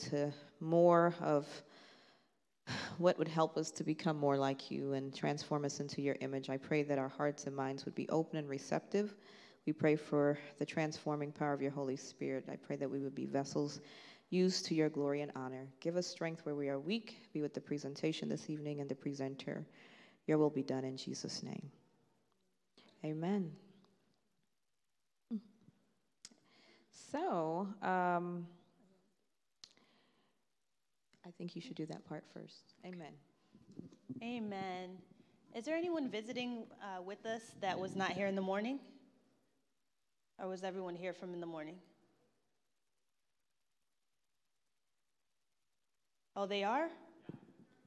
into more of what would help us to become more like you and transform us into your image. I pray that our hearts and minds would be open and receptive. We pray for the transforming power of your Holy Spirit. I pray that we would be vessels used to your glory and honor. Give us strength where we are weak. Be with the presentation this evening and the presenter. Your will be done in Jesus' name. Amen. So, I think you should do that part first. Amen. Amen. Is there anyone visiting with us that was not here in the morning? Or was everyone here from in the morning? Oh, they are?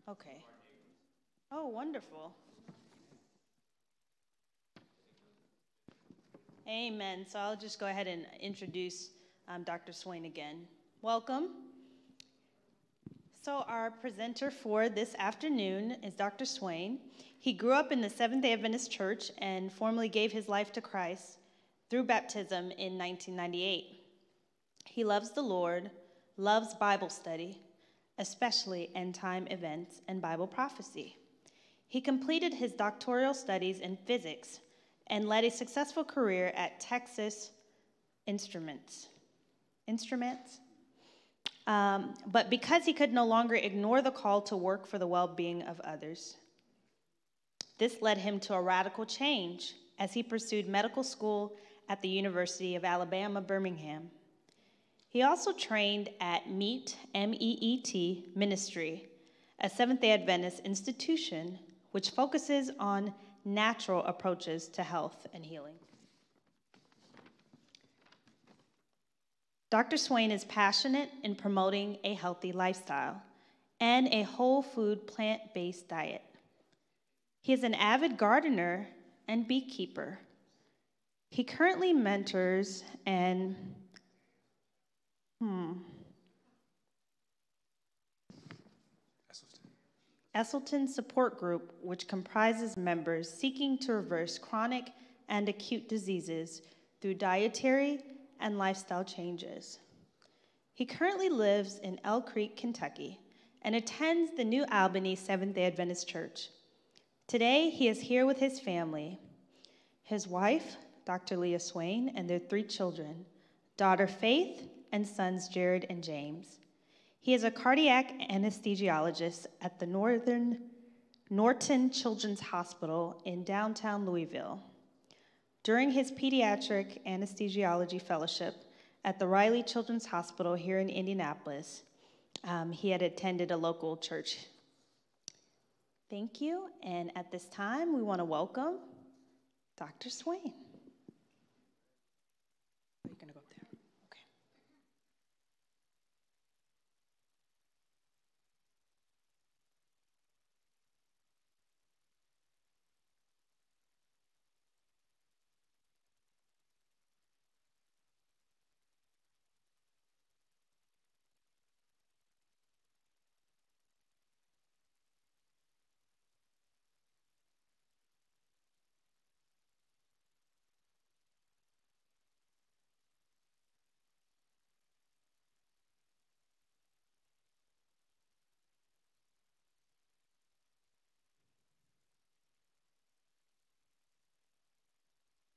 Okay. Oh, wonderful. Amen. So I'll just go ahead and introduce Dr. Swain again. Welcome. So our presenter for this afternoon is Dr. Swain. He grew up in the Seventh-day Adventist Church and formally gave his life to Christ through baptism in 1998. He loves the Lord, loves Bible study, especially end-time events and Bible prophecy. He completed his doctoral studies in physics and led a successful career at Texas Instruments. But because he could no longer ignore the call to work for the well-being of others, this led him to a radical change as he pursued medical school at the University of Alabama, Birmingham. He also trained at MEET, M-E-E-T, Ministry, a Seventh-day Adventist institution which focuses on natural approaches to health and healing. Dr. Swain is passionate in promoting a healthy lifestyle and a whole food plant-based diet. He is an avid gardener and beekeeper. He currently mentors an Esselton support group, which comprises members seeking to reverse chronic and acute diseases through dietary and lifestyle changes. He currently lives in Elk Creek, Kentucky, and attends the New Albany Seventh-day Adventist Church. Today, he is here with his family, his wife, Dr. Leah Swain, and their 3 children, daughter Faith and sons Jared and James. He is a cardiac anesthesiologist at the Norton Children's Hospital in downtown Louisville. During his pediatric anesthesiology fellowship at the Riley Children's Hospital here in Indianapolis, he had attended a local church. Thank you, and at this time, we want to welcome Dr. Swain. You're going to go up there.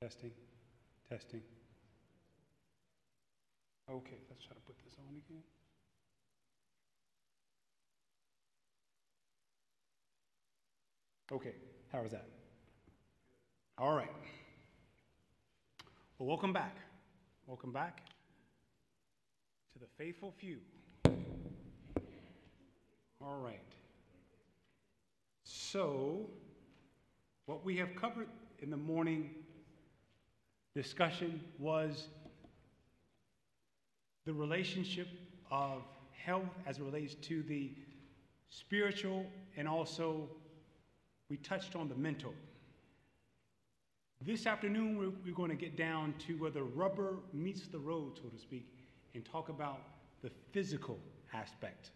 Okay. Testing, testing. Okay, let's try to put this on again. Okay, how is that? All right. Well, welcome back. Welcome back to the faithful few. All right. So, what we have covered in the morning discussion was the relationship of health as it relates to the spiritual, and also we touched on the mental. This afternoon, we're going to get down to where the rubber meets the road, so to speak, and talk about the physical aspect.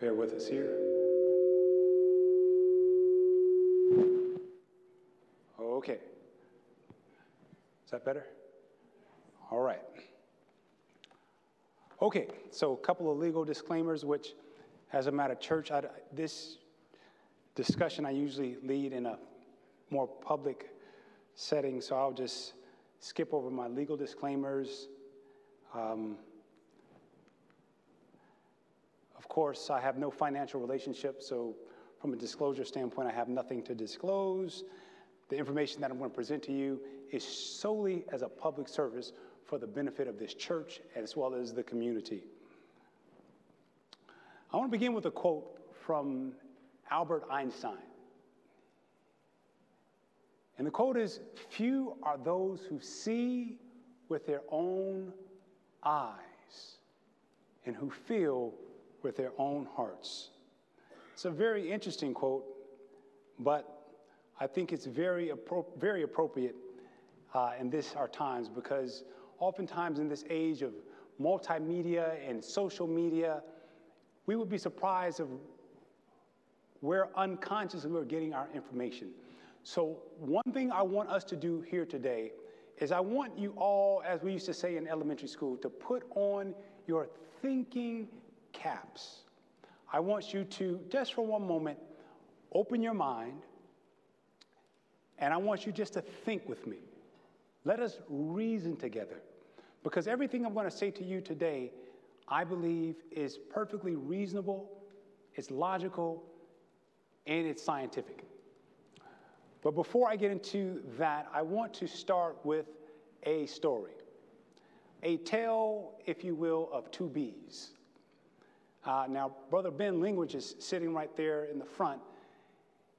Bear with us here. Okay. Is that better? All right. Okay, so a couple of legal disclaimers, which, as I'm at a church, this discussion I usually lead in a more public setting, so I'll just skip over my legal disclaimers. Of course, I have no financial relationship, so from a disclosure standpoint, I have nothing to disclose. The information that I'm going to present to you is solely as a public service for the benefit of this church as well as the community. I want to begin with a quote from Albert Einstein. And the quote is, "Few are those who see with their own eyes and who feel with their own hearts." It's a very interesting quote, but I think it's very appropriate in our times, because oftentimes in this age of multimedia and social media, we would be surprised of where unconsciously we're getting our information. So one thing I want us to do here today is I want you all, as we used to say in elementary school, to put on your thinking caps. I want you to, just for one moment, open your mind, and I want you just to think with me. Let us reason together, because everything I'm going to say to you today, I believe, is perfectly reasonable, it's logical, and it's scientific. But before I get into that, I want to start with a story, a tale, if you will, of two bees. Now, Brother Ben Language is sitting right there in the front.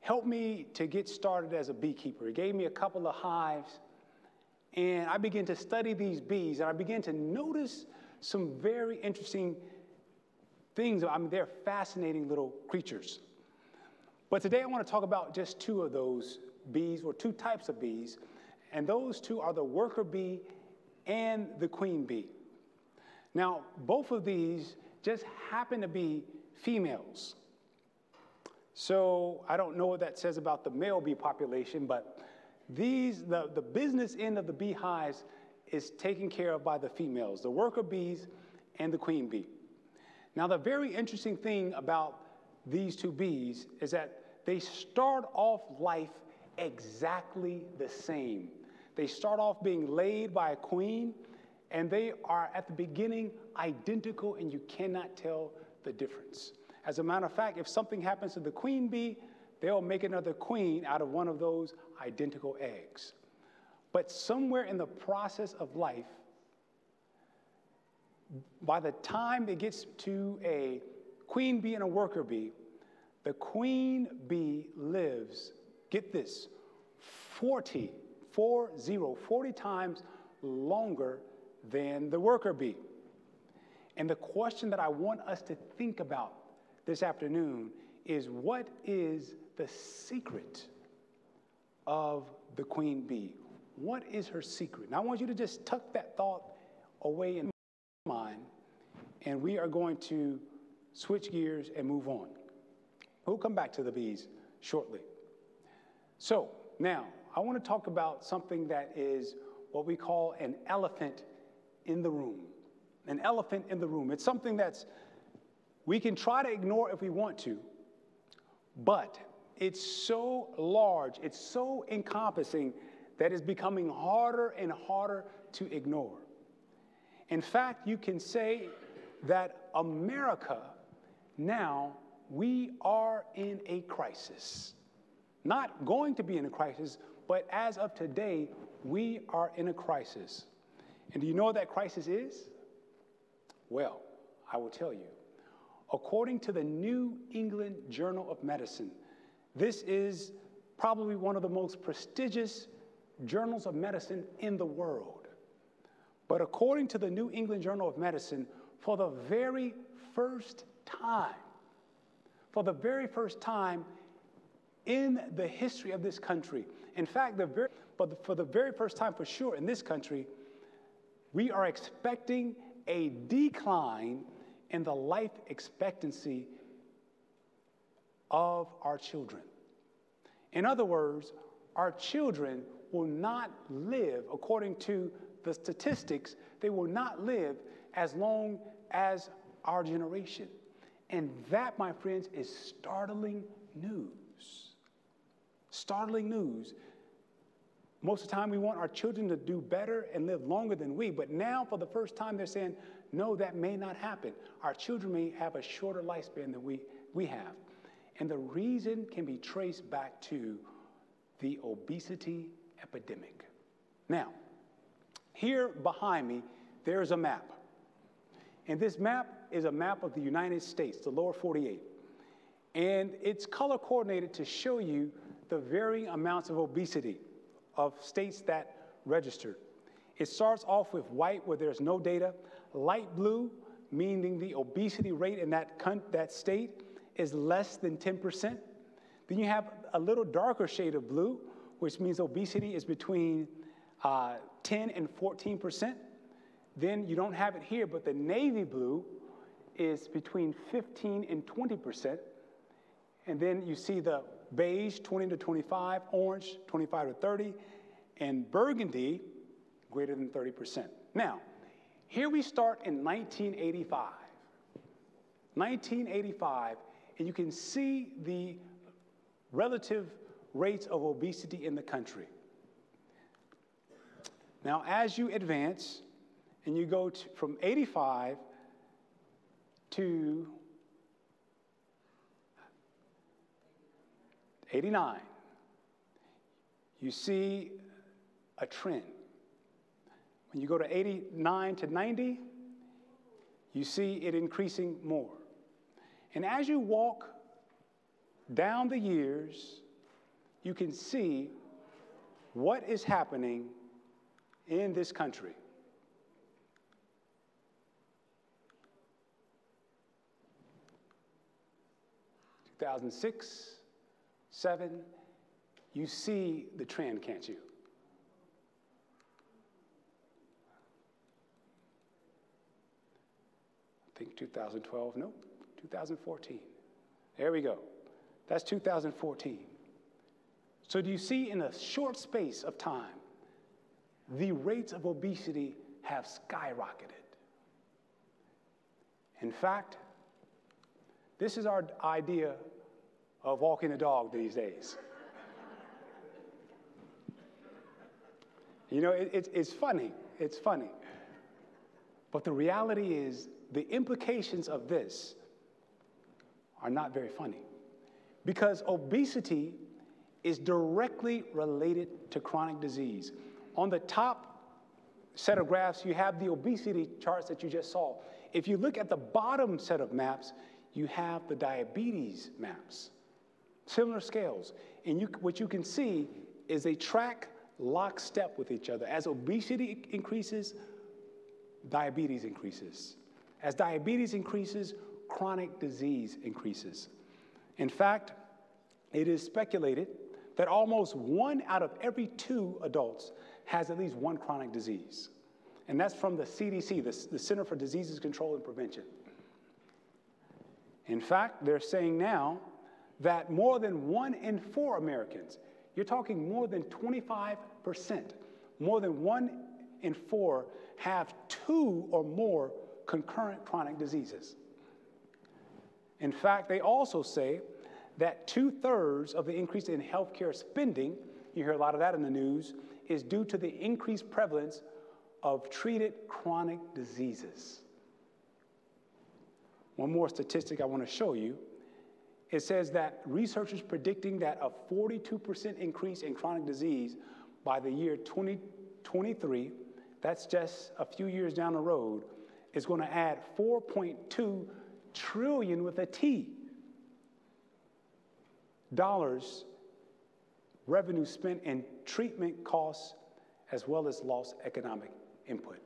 Helped me to get started as a beekeeper. He gave me a couple of hives, and I began to study these bees, and I began to notice some very interesting things. I mean, they're fascinating little creatures. But today I want to talk about just two of those bees, or two types of bees, and those two are the worker bee and the queen bee. Now, both of these just happen to be females. So I don't know what that says about the male bee population, but the business end of the beehives is taken care of by the females, the worker bees and the queen bee. Now, the very interesting thing about these two bees is that they start off life exactly the same. They start off being laid by a queen, and they are at the beginning identical, and you cannot tell the difference. As a matter of fact, if something happens to the queen bee, they'll make another queen out of one of those identical eggs. But somewhere in the process of life, by the time it gets to a queen bee and a worker bee, the queen bee lives, get this, 40 times longer than the worker bee. And the question that I want us to think about this afternoon is, what is the secret of the queen bee? What is her secret? And I want you to just tuck that thought away in your mind, and we are going to switch gears and move on. We'll come back to the bees shortly. So now I want to talk about something that is what we call an elephant in the room. An elephant in the room. It's something that's we can try to ignore if we want to, but it's so large, it's so encompassing that it's becoming harder and harder to ignore. In fact, you can say that America now, we are in a crisis. Not going to be in a crisis, but as of today, we are in a crisis. And do you know what that crisis is? Well, I will tell you. According to the New England Journal of Medicine, this is probably one of the most prestigious journals of medicine in the world. But according to the New England Journal of Medicine, for the very first time in the history of this country, in fact, for the very first time for sure in this country, we are expecting a decline in the life expectancy of our children. In other words, our children will not live, according to the statistics, they will not live as long as our generation. And that, my friends, is startling news. Startling news. Most of the time we want our children to do better and live longer than we, but now for the first time they're saying, no, that may not happen. Our children may have a shorter lifespan than we have. And the reason can be traced back to the obesity epidemic. Now, here behind me, there's a map. And this map is a map of the United States, the lower 48. And it's color coordinated to show you the varying amounts of obesity of states that registered. It starts off with white, where there's no data. Light blue, meaning the obesity rate in that state is less than 10%. Then you have a little darker shade of blue, which means obesity is between 10 and 14%. Then you don't have it here, but the navy blue is between 15 and 20%. And then you see the beige, 20 to 25, orange, 25 to 30, and burgundy, greater than 30%. Now, here we start in 1985. 1985, and you can see the relative rates of obesity in the country. Now, as you advance, and you go from 85 to 89, you see a trend. When you go to 89 to 90, you see it increasing more. And as you walk down the years, you can see what is happening in this country. 2006, 2007, you see the trend, can't you? I think 2012, nope, 2014. There we go. That's 2014. So do you see in a short space of time, the rates of obesity have skyrocketed? In fact, this is our idea of walking a dog these days. You know, it's funny. It's funny. But the reality is the implications of this are not very funny, because obesity is directly related to chronic disease. On the top set of graphs, you have the obesity charts that you just saw. If you look at the bottom set of maps, you have the diabetes maps, similar scales. And what you can see is they track lockstep with each other. As obesity increases, diabetes increases. As diabetes increases, chronic disease increases. In fact, it is speculated that almost 1 out of every 2 adults has at least one chronic disease. And that's from the CDC, the Center for Disease Control and Prevention. In fact, they're saying now that more than 1 in 4 Americans, you're talking more than 25%, more than 1 in 4 have 2 or more concurrent chronic diseases. In fact, they also say that 2/3 of the increase in healthcare spending, you hear a lot of that in the news, is due to the increased prevalence of treated chronic diseases. One more statistic I want to show you. It says that researchers predicting that a 42% increase in chronic disease by the year 2023, that's just a few years down the road, is going to add 4.2 trillion with a T dollars revenue spent in treatment costs as well as lost economic input.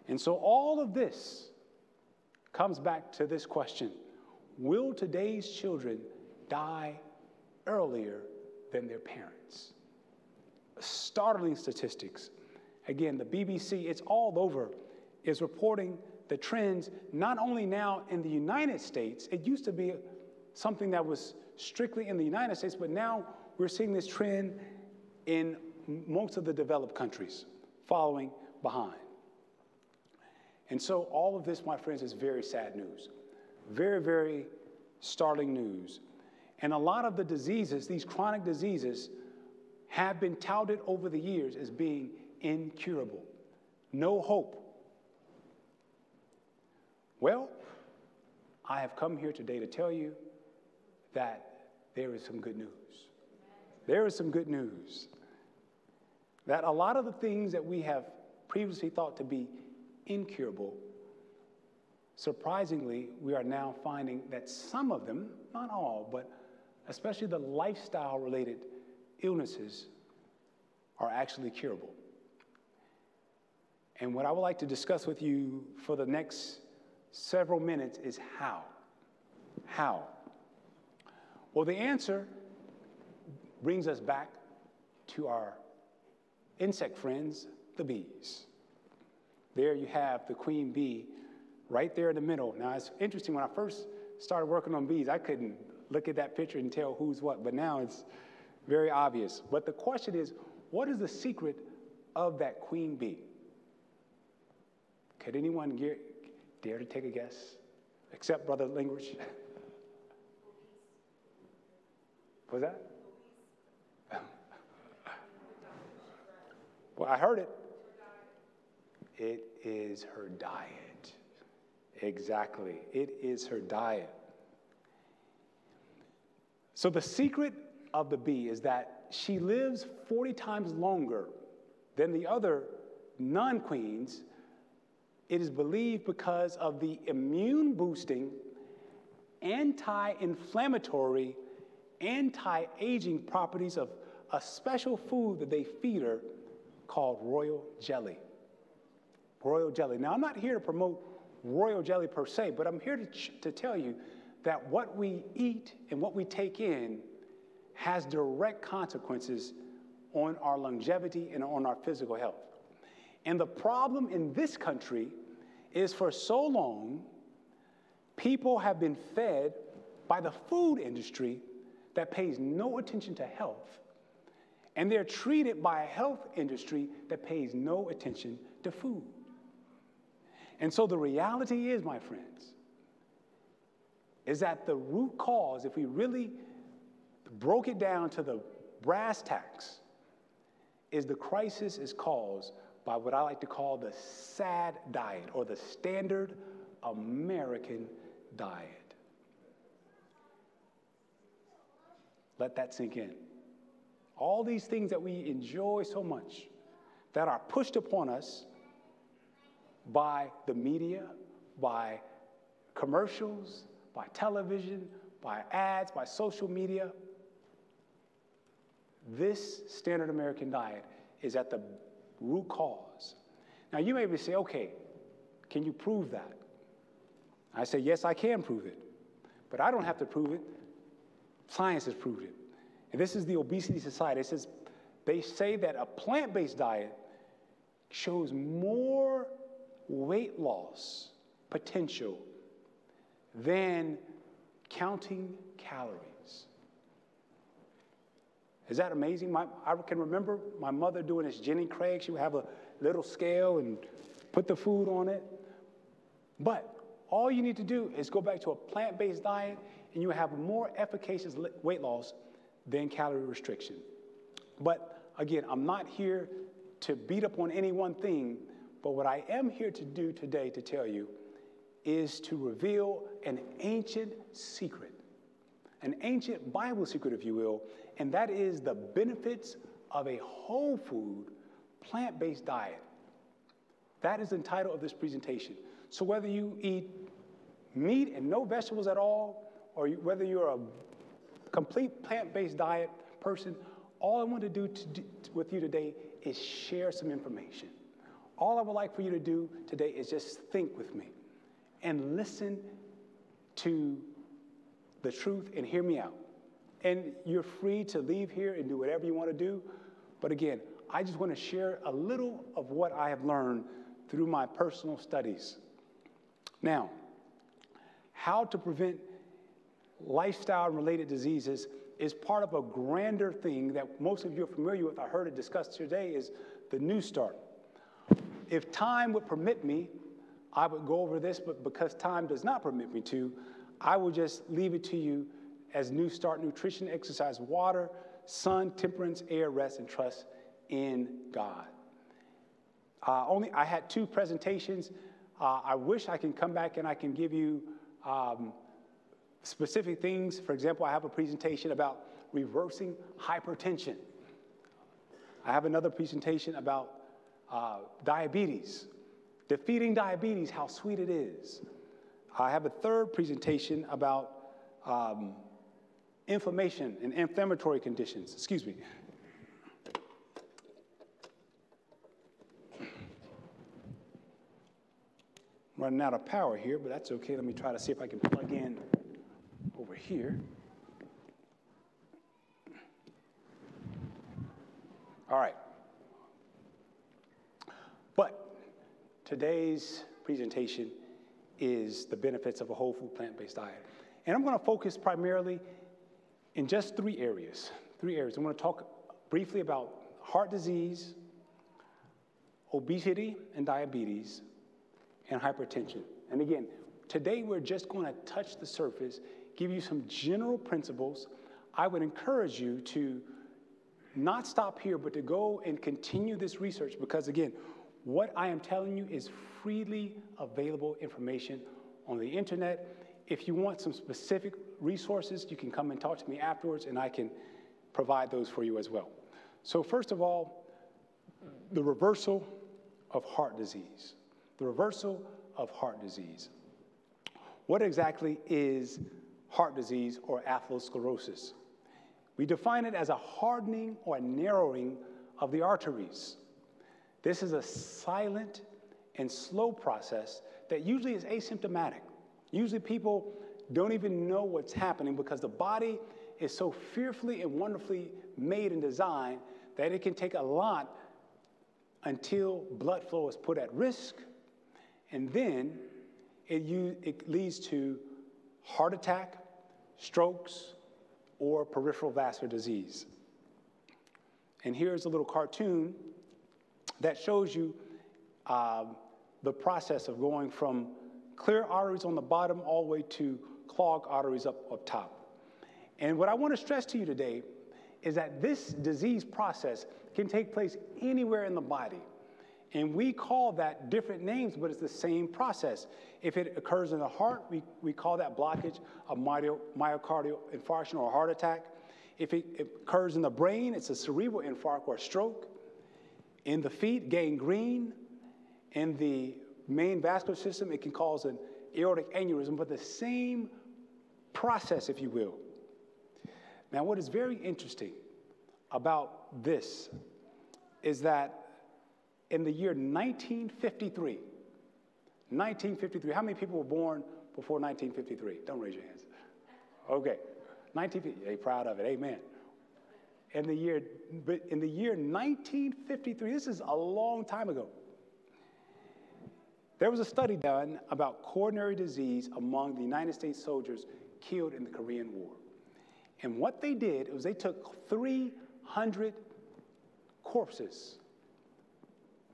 And so all of this comes back to this question: will today's children die earlier than their parents? Startling statistics. Again, the BBC, it's all over, is reporting the trends not only now in the United States. It used to be something that was strictly in the United States, but now we're seeing this trend in most of the developed countries following behind. And so all of this, my friends, is very sad news. Very, very startling news. And a lot of the diseases, these chronic diseases, have been touted over the years as being incurable. No hope. Well, I have come here today to tell you that there is some good news. There is some good news. That a lot of the things that we have previously thought to be incurable, surprisingly, we are now finding that some of them, not all, but especially the lifestyle-related illnesses, are actually curable. And what I would like to discuss with you for the next several minutes is how. How? Well, the answer brings us back to our insect friends, the bees. There you have the queen bee right there in the middle. Now, it's interesting, when I first started working on bees, I couldn't look at that picture and tell who's what, but now it's very obvious. But the question is, what is the secret of that queen bee? Could anyone dare to take a guess? Except Brother Lingrich. What's that? Well, I heard it. It is her diet. Exactly. It is her diet. So the secret of the bee is that she lives 40 times longer than the other non-queens. It is believed because of the immune-boosting, anti-inflammatory, anti-aging properties of a special food that they feed her called royal jelly. Royal jelly. Now, I'm not here to promote royal jelly per se, but I'm here to tell you that what we eat and what we take in has direct consequences on our longevity and on our physical health. And the problem in this country is, for so long, people have been fed by the food industry that pays no attention to health, and they're treated by a health industry that pays no attention to food. And so the reality is, my friends, is that the root cause, if we really broke it down to the brass tacks, is the crisis is caused by what I like to call the SAD diet, or the standard American diet. Let that sink in. All these things that we enjoy so much, that are pushed upon us by the media, by commercials, by television, by ads, by social media, this standard American diet is at the root cause. Now, you may say, okay, can you prove that? I say, yes, I can prove it. But I don't have to prove it. Science has proved it. And this is the Obesity Society. It says, they say that a plant-based diet shows more weight loss potential than counting calories. Is that amazing? I can remember my mother doing this Jenny Craig. She would have a little scale and put the food on it. But all you need to do is go back to a plant-based diet, and you have more efficacious weight loss than calorie restriction. But again, I'm not here to beat up on any one thing, but what I am here to do today to tell you is to reveal an ancient secret, an ancient Bible secret, if you will, and that is the benefits of a whole food, plant-based diet. That is the title of this presentation. So whether you eat meat and no vegetables at all, or whether you're a complete plant-based diet person, all I want to do with you today is share some information. All I would like for you to do today is just think with me and listen to the truth and hear me out. And you're free to leave here and do whatever you want to do. But again, I just want to share a little of what I have learned through my personal studies. Now, how to prevent lifestyle-related diseases is part of a grander thing that most of you are familiar with. I heard it discussed today, is the New Start. If time would permit me, I would go over this, but because time does not permit me to, I will just leave it to you as New Start: nutrition, exercise, water, sun, temperance, air, rest, and trust in God. I had 2 presentations. I wish I can come back and I can give you specific things. For example, I have a presentation about reversing hypertension. I have another presentation about diabetes, defeating diabetes, how sweet it is. I have a 3rd presentation about inflammation and inflammatory conditions. Excuse me. Running out of power here, but that's okay. Let me try to see if I can plug in over here. All right. But today's presentation is the benefits of a whole food plant-based diet. And I'm going to focus primarily in just 3 areas. I'm going to talk briefly about heart disease, obesity and diabetes, and hypertension. And again, today we're just going to touch the surface, give you some general principles. I would encourage you to not stop here, but to go and continue this research, because again, what I am telling you is freely available information on the internet. If you want some specific resources, you can come and talk to me afterwards, and I can provide those for you as well. So first of all, the reversal of heart disease. The reversal of heart disease. What exactly is heart disease or atherosclerosis? We define it as a hardening or a narrowing of the arteries. This is a silent and slow process that usually is asymptomatic. Usually people don't even know what's happening because the body is so fearfully and wonderfully made and designed that it can take a lot until blood flow is put at risk, and then it leads to heart attack, strokes, or peripheral vascular disease. And here's a little cartoon that shows you the process of going from clear arteries on the bottom all the way to clogged arteries up top. And what I want to stress to you today is that this disease process can take place anywhere in the body. And we call that different names, but it's the same process. If it occurs in the heart, we call that blockage a myocardial infarction or a heart attack. If it occurs in the brain, it's a cerebral infarct or a stroke. In the feet, gangrene. In the main vascular system, it can cause an aortic aneurysm, but the same process, if you will. Now, what is very interesting about this is that in the year 1953, how many people were born before 1953? Don't raise your hands. Okay, 1950, they're proud of it, amen. In the year 1953, this is a long time ago, there was a study done about coronary disease among the United States soldiers killed in the Korean War. And what they did was they took 300 corpses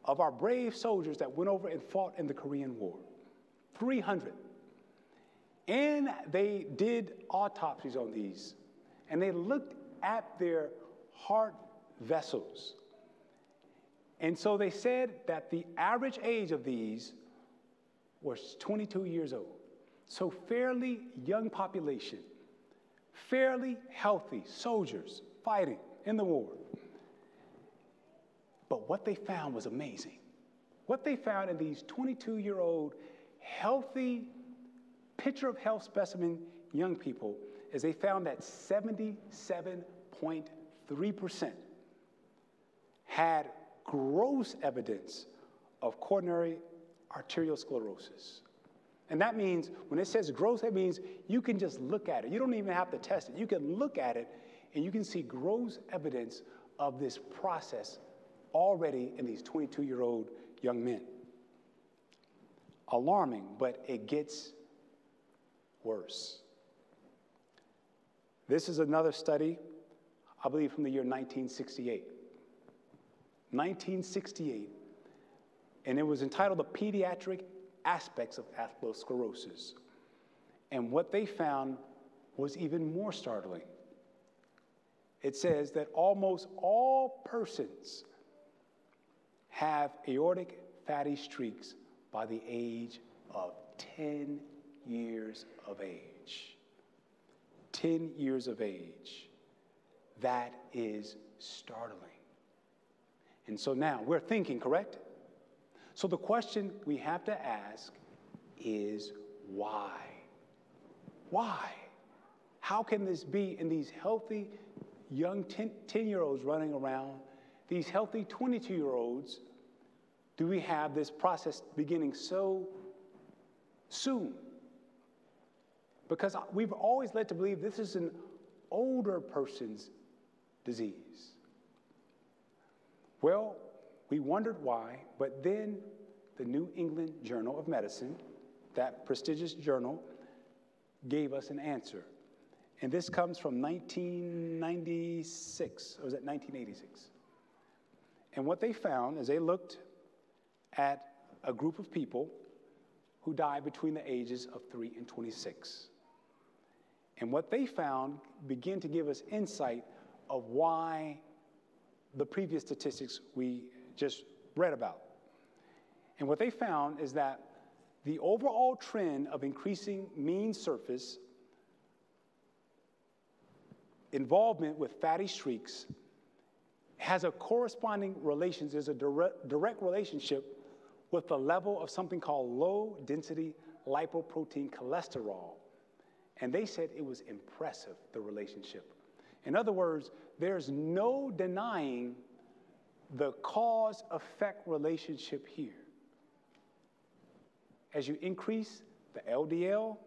of our brave soldiers that went over and fought in the Korean War. 300. And they did autopsies on these. And they looked at their heart vessels. And so they said that the average age of these was 22 years old. So fairly young population, fairly healthy soldiers fighting in the war. But what they found was amazing. What they found in these 22-year-old healthy picture of health specimen young people is they found that 77.3% had gross evidence of coronary arterial sclerosis. And that means, when it says gross, that means you can just look at it. You don't even have to test it. You can look at it, and you can see gross evidence of this process already in these 22-year-old young men. Alarming, but it gets worse. This is another study, I believe, from the year 1968. 1968, and it was entitled The Pediatric Aspects of Atherosclerosis. And what they found was even more startling. It says that almost all persons have aortic fatty streaks by the age of 10 years of age. 10 years of age. That is startling. And so now we're thinking, correct? So the question we have to ask is why? Why? How can this be in these healthy young 10-year-olds running around, these healthy 22-year-olds, do we have this process beginning so soon? Because we've always led to believe this is an older person's disease. Well, we wondered why, but then the New England Journal of Medicine, that prestigious journal, gave us an answer. And this comes from 1996, or was it 1986? And what they found is they looked at a group of people who died between the ages of 3 and 26. And what they found began to give us insight of why the previous statistics we just read about. And what they found is that the overall trend of increasing mean surface involvement with fatty streaks has a corresponding relation, there's a direct relationship with the level of something called low-density lipoprotein cholesterol. And they said it was impressive, the relationship. In other words, there's no denying the cause-effect relationship here. As you increase the LDL,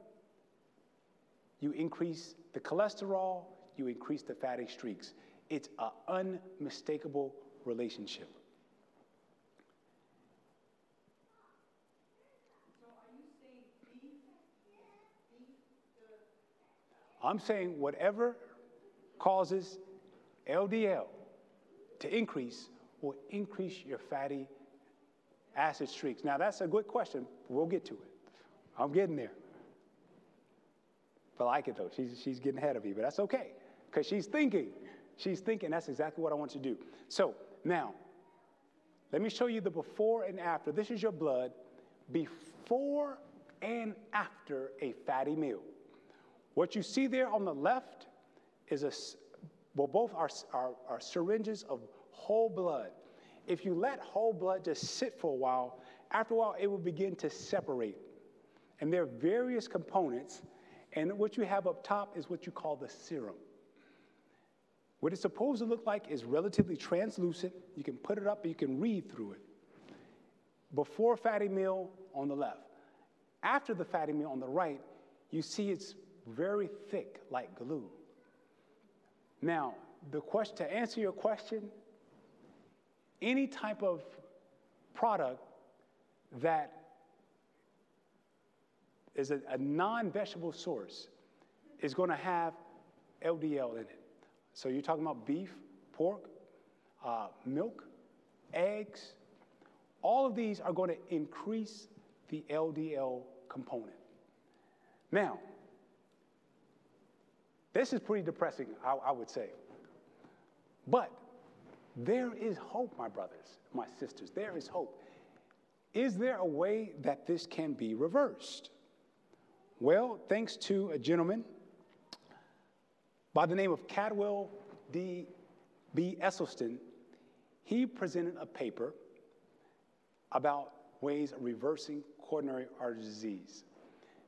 you increase the cholesterol, you increase the fatty streaks. It's an unmistakable relationship. So are you saying beef I'm saying whatever causes LDL to increase will increase your fatty acid streaks. Now, that's a good question. We'll get to it. I'm getting there. But I like it, though. She's getting ahead of me, but that's okay, because she's thinking. She's thinking that's exactly what I want to do. So now, let me show you the before and after. This is your blood before and after a fatty meal. What you see there on the left is both are syringes of whole blood. If you let whole blood just sit for a while, after a while it will begin to separate. And there are various components, and what you have up top is what you call the serum. What it's supposed to look like is relatively translucent. You can put it up and you can read through it. Before fatty meal on the left. After the fatty meal on the right, you see it's very thick like glue. Now, to answer your question, any type of product that is a non-vegetable source is going to have LDL in it. So you're talking about beef, pork, milk, eggs. All of these are going to increase the LDL component. Now, this is pretty depressing, I would say. But there is hope, my brothers, my sisters. There is hope. Is there a way that this can be reversed? Well, thanks to a gentleman by the name of Cadwell B. Esselstyn, he presented a paper about ways of reversing coronary artery disease.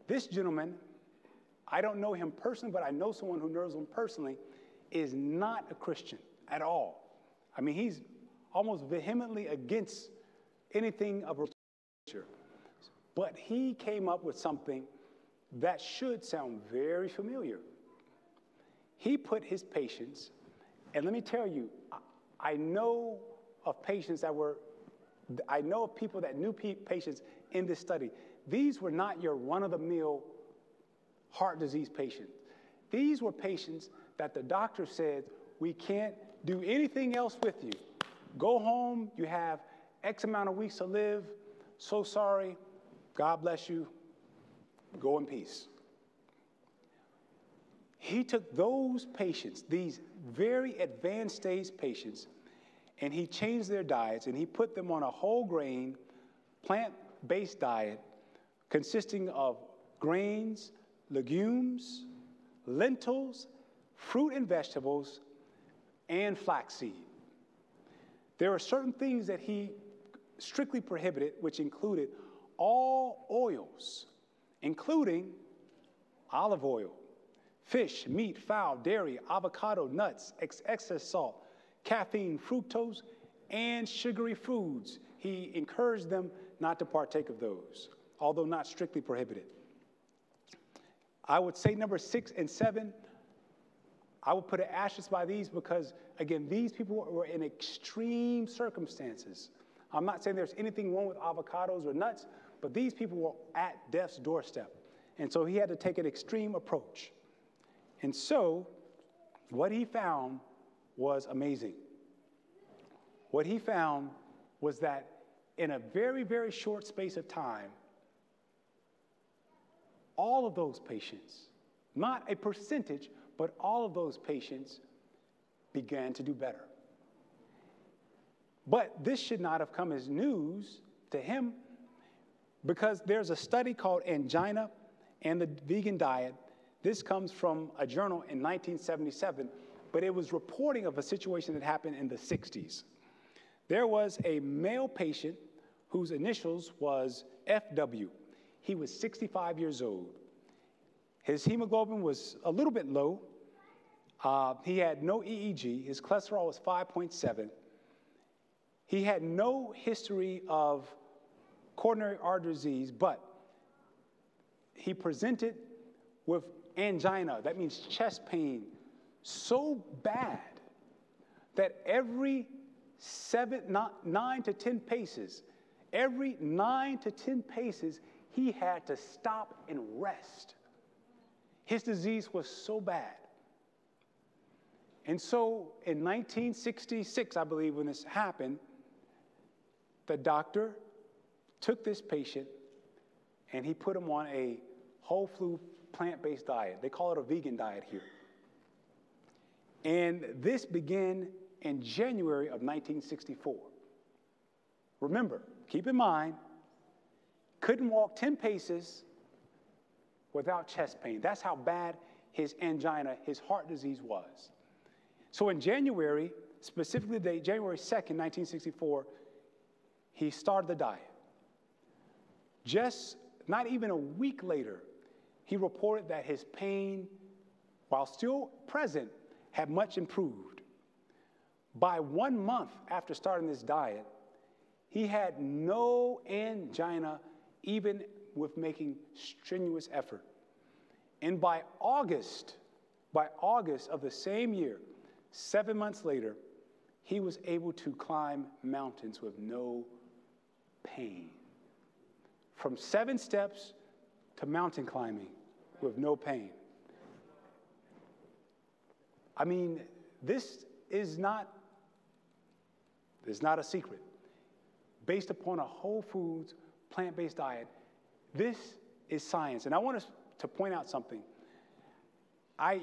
This gentleman, I don't know him personally, but I know someone who knows him personally, is not a Christian at all. I mean, he's almost vehemently against anything of nature. But he came up with something that should sound very familiar. He put his patients, and let me tell you, I know of patients I know of people that knew patients in this study. These were not your run-of-the-mill heart disease patients. These were patients that the doctor said, we can't do anything else with you. Go home. You have X amount of weeks to live. So sorry. God bless you. Go in peace. He took those patients, these very advanced stage patients, and he changed their diets, and he put them on a whole grain, plant-based diet consisting of grains, legumes, lentils, fruit and vegetables, and flaxseed. There are certain things that he strictly prohibited, which included all oils, including olive oil, fish, meat, fowl, dairy, avocado, nuts, excess salt, caffeine, fructose, and sugary foods. He encouraged them not to partake of those, although not strictly prohibited. I would say number 6 and 7, I would put an asterisk by these because, again, these people were in extreme circumstances. I'm not saying there's anything wrong with avocados or nuts, but these people were at death's doorstep. And so he had to take an extreme approach. And so what he found was amazing. What he found was that in a very, very short space of time, all of those patients, not a percentage, but all of those patients began to do better. But this should not have come as news to him because there's a study called Angina and the Vegan Diet. This comes from a journal in 1977, but it was reporting of a situation that happened in the 60s. There was a male patient whose initials was FW. He was 65 years old. His hemoglobin was a little bit low. He had no EEG. His cholesterol was 5.7. He had no history of coronary artery disease, but he presented with angina, that means chest pain, so bad that every 9 to 10 paces, he had to stop and rest. His disease was so bad. And so in 1966, I believe, when this happened, the doctor took this patient and he put him on a whole food plant-based diet. They call it a vegan diet here. And this began in January of 1964. Remember, keep in mind, couldn't walk 10 paces without chest pain. That's how bad his angina, his heart disease was. So in January, specifically the date, January 2nd, 1964, he started the diet. Just not even a week later, he reported that his pain, while still present, had much improved. By 1 month after starting this diet, he had no angina, even with making strenuous effort. And by August of the same year, 7 months later, he was able to climb mountains with no pain. From 7 steps to mountain climbing with no pain. I mean, this is not a secret. Based upon a whole foods, plant-based diet, this is science. And I want to point out something.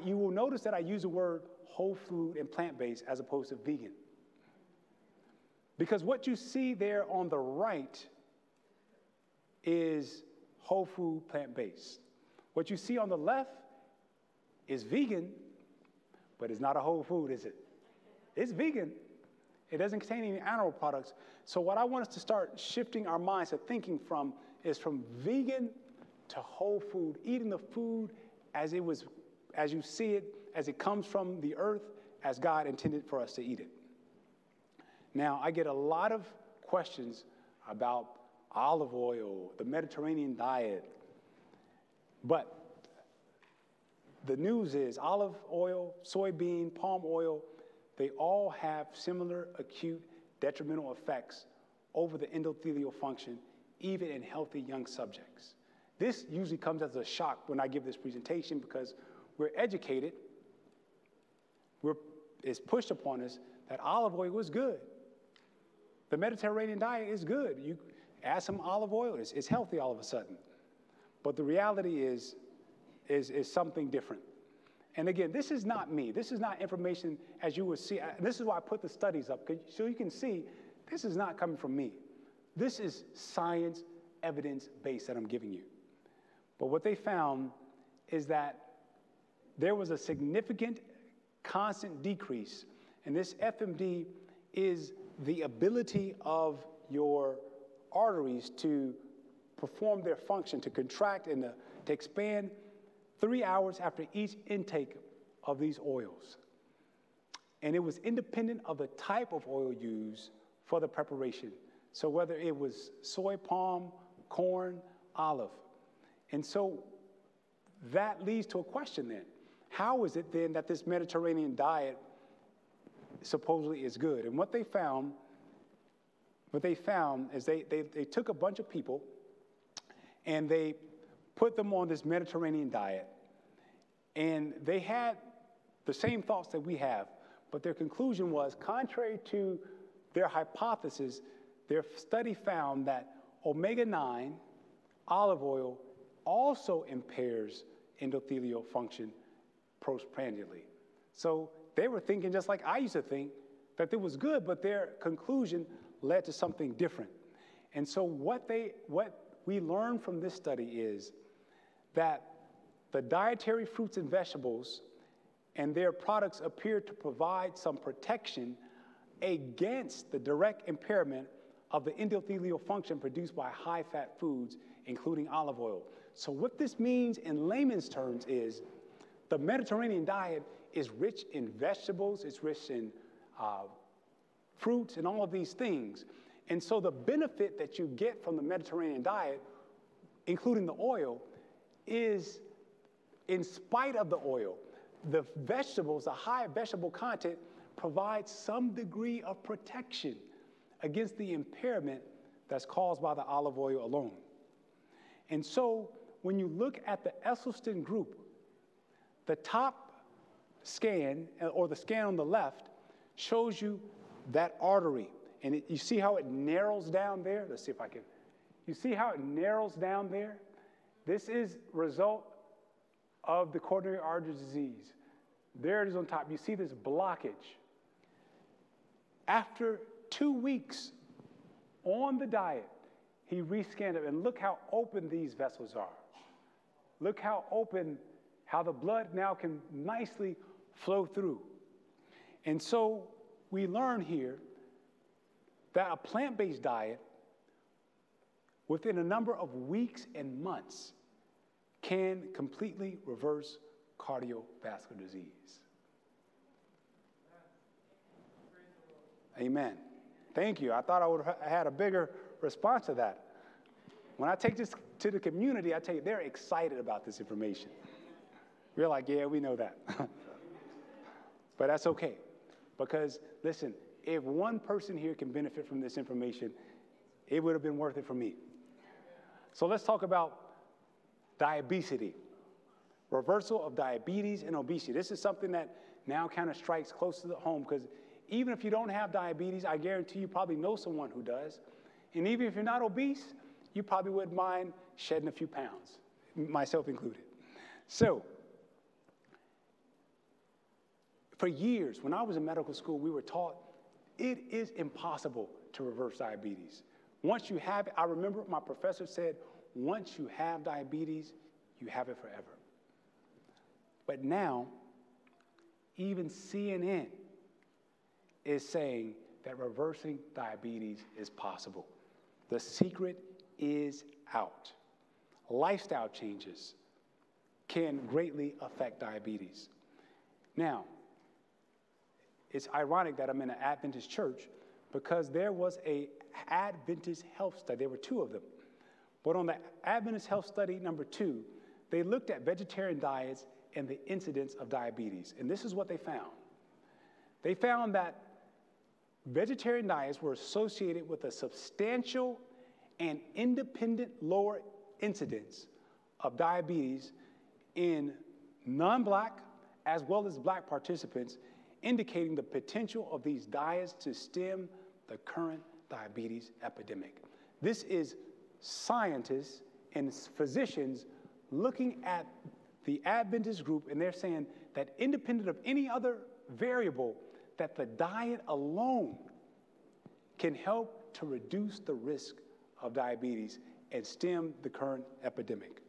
You will notice that I use the word whole food and plant-based as opposed to vegan. Because what you see there on the right is whole food, plant-based. What you see on the left is vegan, but it's not a whole food, is it? It's vegan. It doesn't contain any animal products. So what I want us to start shifting our minds to thinking from is from vegan to whole food, eating the food as it was, as you see it, as it comes from the earth, as God intended for us to eat it. Now, I get a lot of questions about olive oil, the Mediterranean diet, but the news is olive oil, soybean, palm oil, they all have similar acute detrimental effects over the endothelial function, even in healthy young subjects. This usually comes as a shock when I give this presentation because we're educated it's pushed upon us that olive oil is good. The Mediterranean diet is good. You add some olive oil, it's healthy all of a sudden. But the reality is something different. And again, this is not me. This is not information as you would see. This is why I put the studies up, so you can see this is not coming from me. This is science, evidence-based that I'm giving you. But what they found is that there was a significant constant decrease, and this FMD is the ability of your arteries to perform their function, to contract and to expand 3 hours after each intake of these oils. And it was independent of the type of oil used for the preparation. So whether it was soy, palm, corn, olive. And so that leads to a question then. How is it then that this Mediterranean diet supposedly is good? And what they found is they took a bunch of people and they put them on this Mediterranean diet. And they had the same thoughts that we have, but their conclusion was, contrary to their hypothesis, their study found that omega-9 olive oil also impairs endothelial function postprandially. So they were thinking just like I used to think, that it was good, but their conclusion led to something different. And so what we learned from this study is that the dietary fruits and vegetables and their products appear to provide some protection against the direct impairment of the endothelial function produced by high-fat foods, including olive oil. So what this means in layman's terms is the Mediterranean diet is rich in vegetables, it's rich in fruits and all of these things. And so the benefit that you get from the Mediterranean diet, including the oil, is in spite of the oil, the vegetables, the high vegetable content, provides some degree of protection against the impairment that's caused by the olive oil alone. And so when you look at the Esselstyn group, the top scan, or the scan on the left, shows you that artery. And you see how it narrows down there? Let's see if I can. You see how it narrows down there? This is result of the coronary artery disease. There it is on top. You see this blockage. After 2 weeks on the diet, he rescanned it, and look how open these vessels are. Look how open, how the blood now can nicely flow through. And so we learn here that a plant-based diet, within a number of weeks and months, can completely reverse cardiovascular disease. Amen. Thank you. I thought I would have had a bigger response to that. When I take this to the community, I tell you, they're excited about this information. We're like, yeah, we know that. But that's okay. Because, listen, if one person here can benefit from this information, it would have been worth it for me. So let's talk about diabetes. Reversal of diabetes and obesity. This is something that now kind of strikes close to the home, because even if you don't have diabetes, I guarantee you probably know someone who does. And even if you're not obese, you probably wouldn't mind shedding a few pounds, myself included. So, for years, when I was in medical school, we were taught it is impossible to reverse diabetes. Once you have it, I remember my professor said, once you have diabetes, you have it forever. But now, even CNN is saying that reversing diabetes is possible. The secret is out. Lifestyle changes can greatly affect diabetes. Now, it's ironic that I'm in an Adventist church, because there was an Adventist health study. There were 2 of them. But on the Adventist health study number 2, they looked at vegetarian diets and the incidence of diabetes. And this is what they found. They found that vegetarian diets were associated with a substantial and independent lower incidence of diabetes in non-Black as well as Black participants, indicating the potential of these diets to stem the current diabetes epidemic. This is scientists and physicians looking at the Adventist group, and they're saying that independent of any other variable, that the diet alone can help to reduce the risk of diabetes and stem the current epidemic.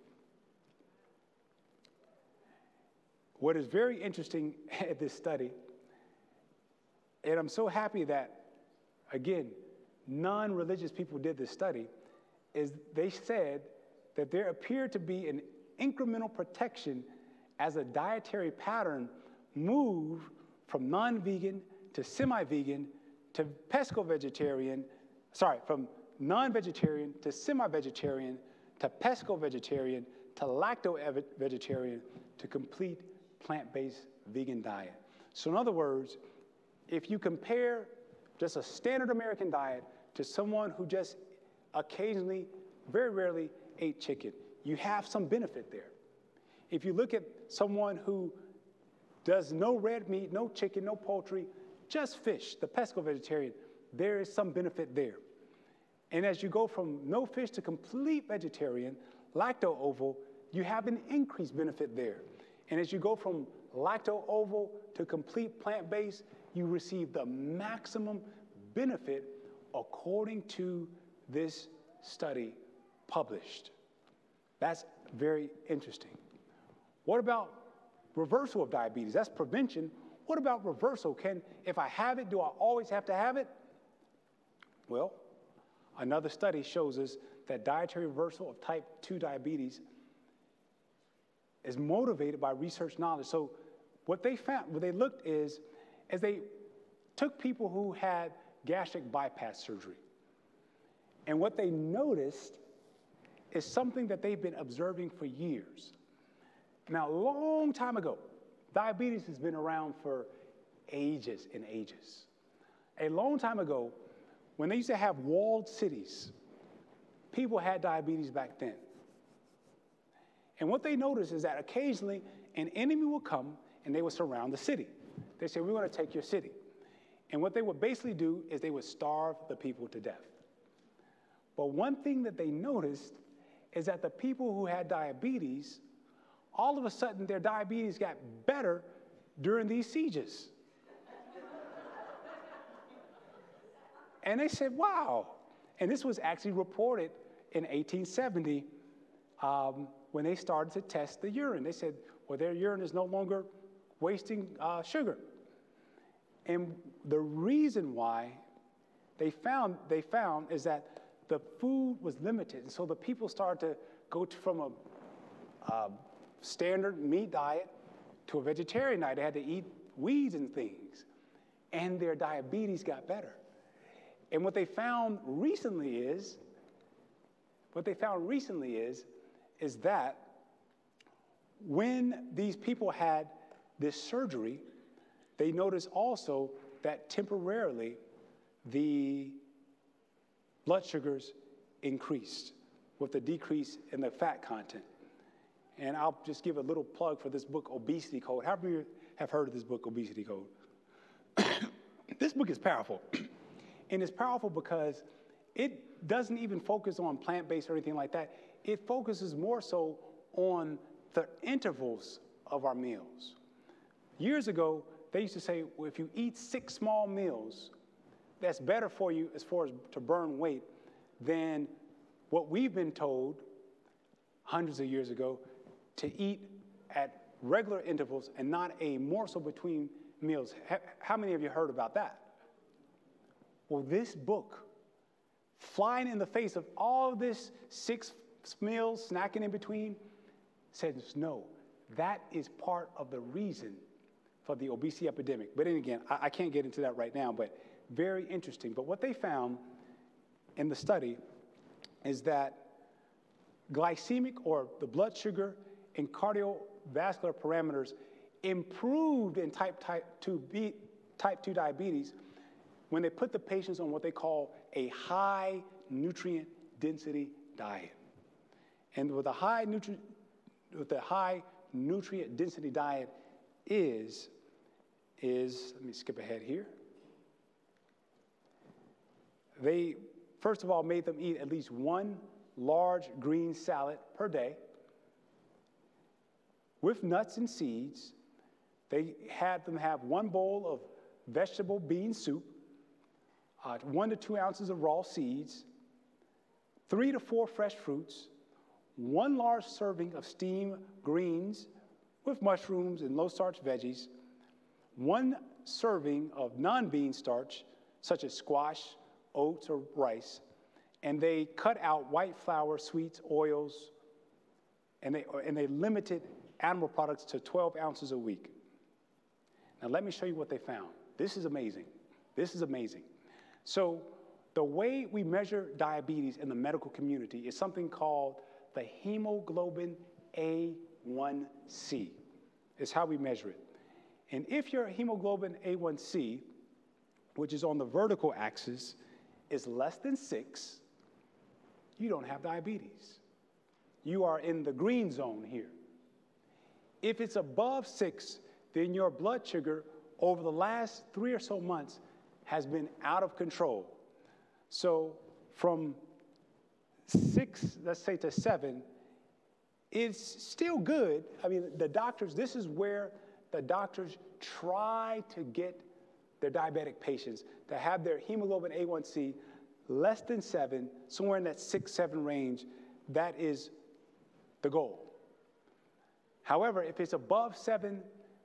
What is very interesting at this study, and I'm so happy that, again, non-religious people did this study, is they said that there appeared to be an incremental protection as a dietary pattern moved from non-vegan to semi-vegan to pesco-vegetarian, from non-vegetarian to semi-vegetarian to pesco-vegetarian to lacto-vegetarian to complete plant-based vegan diet. So in other words, if you compare just a standard American diet to someone who just occasionally, very rarely ate chicken, you have some benefit there. If you look at someone who does no red meat, no chicken, no poultry, just fish, the pesco-vegetarian, there is some benefit there. And as you go from no fish to complete vegetarian, lacto-ovo, you have an increased benefit there. And as you go from lacto-ovo to complete plant-based, you receive the maximum benefit according to this study published. That's very interesting. What about reversal of diabetes? That's prevention. What about reversal? If I have it, do I always have to have it? Well, another study shows us that dietary reversal of type 2 diabetes is motivated by research knowledge. So what they found, what they looked is they took people who had gastric bypass surgery. And what they noticed is something that they've been observing for years. Now, a long time ago, diabetes has been around for ages and ages. A long time ago, when they used to have walled cities, people had diabetes back then. And what they noticed is that occasionally an enemy will come and they would surround the city. They say, we're going to take your city. And what they would basically do is they would starve the people to death. But one thing that they noticed is that the people who had diabetes, all of a sudden their diabetes got better during these sieges. And they said, wow. And this was actually reported in 1870 when they started to test the urine. They said, well, their urine is no longer wasting sugar. And the reason why they found is that the food was limited. And so the people started to go from a standard meat diet to a vegetarian diet. They had to eat weeds and things. And their diabetes got better. And what they found recently is that when these people had this surgery, they noticed also that temporarily the blood sugars increased with the decrease in the fat content. And I'll just give a little plug for this book, Obesity Code. How many of you have heard of this book, Obesity Code? This book is powerful. And it's powerful because it doesn't even focus on plant-based or anything like that. It focuses more so on the intervals of our meals. Years ago, they used to say, well, if you eat 6 small meals, that's better for you as far as to burn weight than what we've been told hundreds of years ago, to eat at regular intervals and not a morsel between meals. How many of you heard about that? Well, this book, flying in the face of all this 6 meals, snacking in between, says no. That is part of the reason for the obesity epidemic. But then again, I can't get into that right now, but very interesting. But what they found in the study is that glycemic, or the blood sugar, and cardiovascular parameters improved in type 2 diabetes when they put the patients on what they call a high nutrient density diet. And with a high nutrient density diet is is, let me skip ahead here. They, first of all, made them eat at least one large green salad per day with nuts and seeds. They had them have one bowl of vegetable bean soup, 1 to 2 ounces of raw seeds, 3 to 4 fresh fruits, 1 large serving of steamed greens with mushrooms and low-starch veggies, 1 serving of non-bean starch, such as squash, oats, or rice, and they cut out white flour, sweets, oils, and they limited animal products to 12 ounces a week. Now, let me show you what they found. This is amazing. This is amazing. So the way we measure diabetes in the medical community is something called the hemoglobin A1C. It's how we measure it. And if your hemoglobin A1C, which is on the vertical axis, is less than 6, you don't have diabetes. You are in the green zone here. If it's above 6, then your blood sugar over the last 3 or so months has been out of control. So from 6, let's say, to 7, it's still good. I mean, the doctors, this is where the doctors try to get their diabetic patients to have their hemoglobin A1C less than 7, somewhere in that 6, 7 range. That is the goal. However, if it's above 7,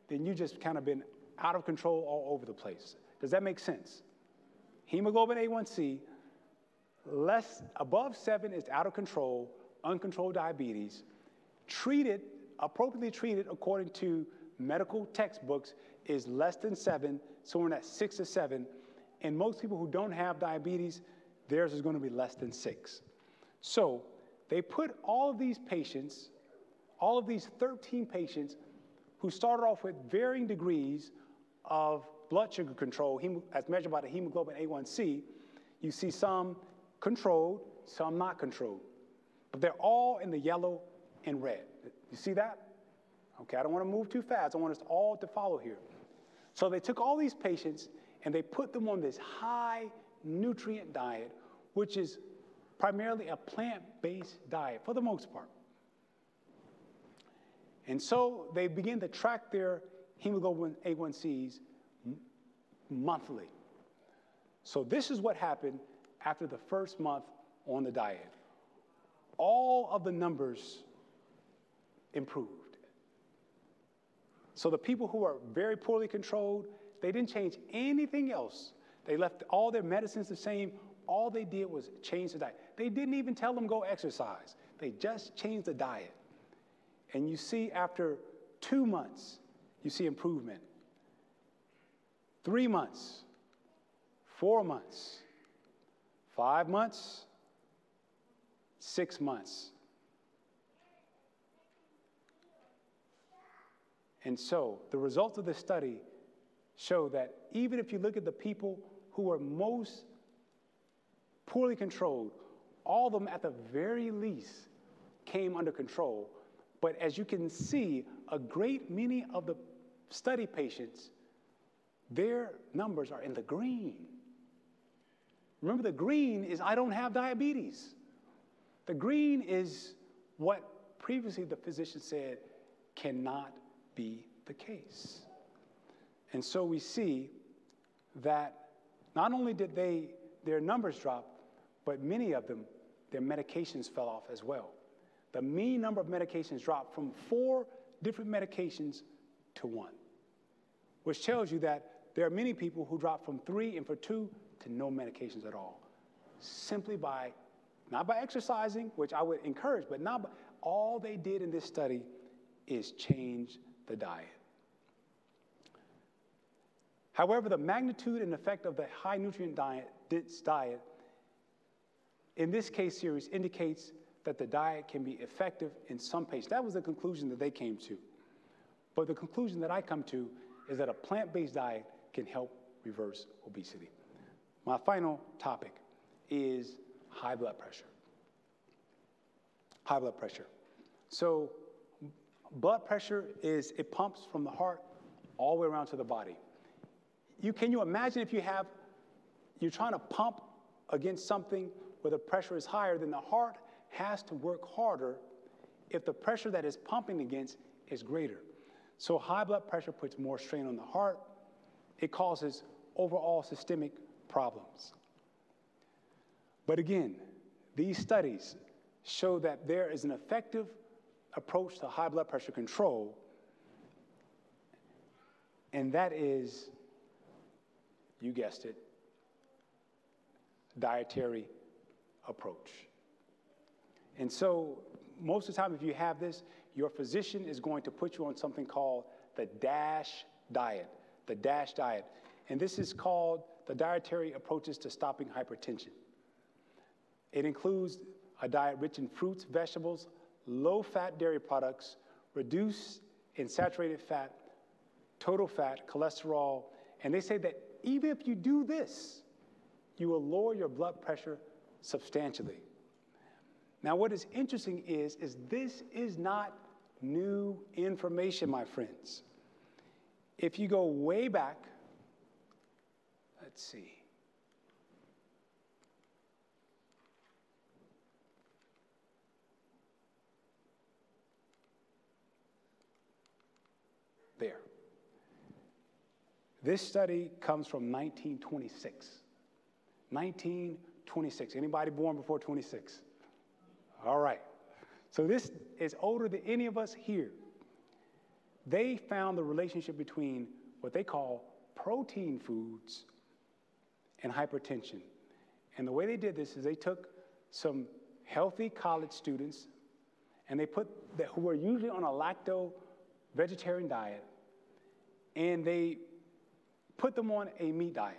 then you just kind of been out of control all over the place. Does that make sense? Hemoglobin A1C, above 7 is out of control, uncontrolled diabetes. Appropriately treated according to medical textbooks is less than 7, somewhere in that 6 to 7. And most people who don't have diabetes, theirs is going to be less than 6. So they put all of these patients, all of these 13 patients who started off with varying degrees of blood sugar control, as measured by the hemoglobin A1C. You see some controlled, some not controlled. But they're all in the yellow and red. You see that? Okay, I don't want to move too fast. I want us all to follow here. So they took all these patients and they put them on this high nutrient diet, which is primarily a plant-based diet for the most part. And so they begin to track their hemoglobin A1Cs monthly. So this is what happened after the first month on the diet. All of the numbers improved. So the people who are very poorly controlled, they didn't change anything else. They left all their medicines the same. All they did was change the diet. They didn't even tell them go exercise. They just changed the diet. And you see after 2 months, you see improvement. 3 months, 4 months, 5 months, 6 months. And so the results of this study show that even if you look at the people who are most poorly controlled, all of them at the very least came under control. But as you can see, a great many of the study patients, their numbers are in the green. Remember, the green is I don't have diabetes. The green is what previously the physician said cannot be the case. And so we see that not only did their numbers drop, but many of them, their medications fell off as well. The mean number of medications dropped from 4 different medications to 1, which tells you that there are many people who drop from 3 and for 2 to no medications at all, simply by, not by exercising, which I would encourage, but not by, all they did in this study is change the diet. However, the magnitude and effect of the high nutrient diet in this case series indicates that the diet can be effective in some patients. That was the conclusion that they came to. But the conclusion that I come to is that a plant-based diet can help reverse obesity. My final topic is high blood pressure. High blood pressure. So blood pressure it pumps from the heart all the way around to the body. Can you imagine if you're trying to pump against something where the pressure is higher, then the heart has to work harder if the pressure that it's pumping against is greater. So high blood pressure puts more strain on the heart. It causes overall systemic problems. But again, these studies show that there is an effective approach to high blood pressure control, and that is, you guessed it, dietary approach. And so most of the time, if you have this, your physician is going to put you on something called the DASH diet, the DASH diet. And this is called the dietary approaches to stopping hypertension. It includes a diet rich in fruits, vegetables, low-fat dairy products, reduced in saturated fat, total fat, cholesterol. And they say that even if you do this, you will lower your blood pressure substantially. Now, what is interesting is this is not new information, my friends. If you go way back, let's see. There. This study comes from 1926. 1926. Anybody born before 26? All right. So this is older than any of us here. They found the relationship between what they call protein foods and hypertension. And the way they did this is they took some healthy college students and they who were usually on a lacto-vegetarian diet, and they put them on a meat diet.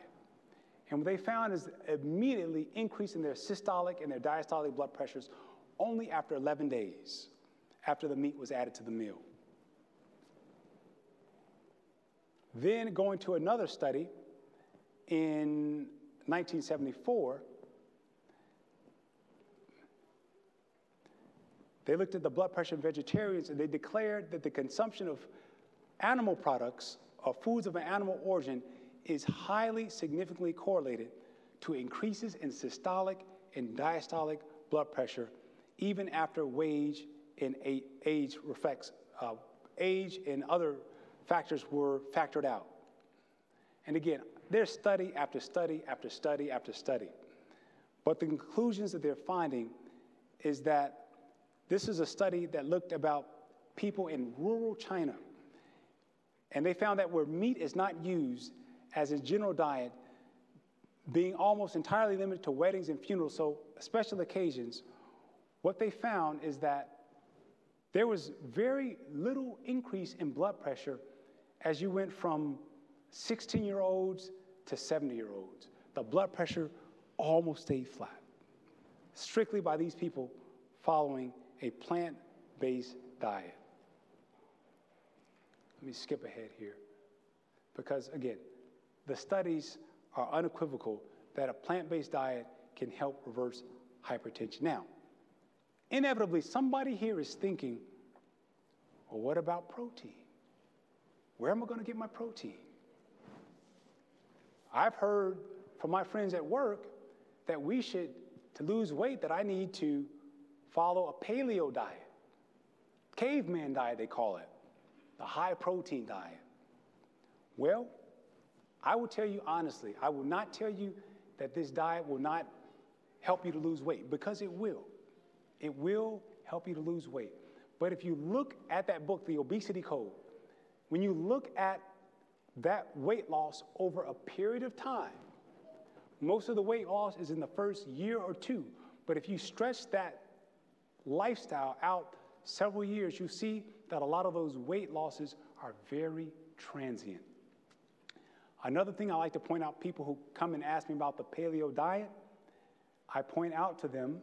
And what they found is immediately increase in their systolic and their diastolic blood pressures only after 11 days, after the meat was added to the meal. Then going to another study in 1974, they looked at the blood pressure of vegetarians, and they declared that the consumption of animal products or foods of an animal origin is highly significantly correlated to increases in systolic and diastolic blood pressure, even after age and other factors were factored out. And again, there's study after study after study after study. But the conclusions that they're finding is that this is a study that looked about people in rural China. And they found that where meat is not used as a general diet, being almost entirely limited to weddings and funerals, so special occasions, what they found is that there was very little increase in blood pressure as you went from 16-year-olds to 70-year-olds. The blood pressure almost stayed flat, strictly by these people following a plant-based diet. Let me skip ahead here, because again, the studies are unequivocal that a plant-based diet can help reverse hypertension. Now, inevitably, somebody here is thinking, well, what about protein? Where am I going to get my protein? I've heard from my friends at work that to lose weight, that I need to follow a paleo diet, caveman diet, they call it, the high protein diet. Well, I will tell you honestly, I will not tell you that this diet will not help you to lose weight, because it will. It will help you to lose weight. But if you look at that book, The Obesity Code, when you look at that weight loss over a period of time, most of the weight loss is in the first year or two. But if you stretch that lifestyle out several years, you see that a lot of those weight losses are very transient. Another thing I like to point out, people who come and ask me about the paleo diet, I point out to them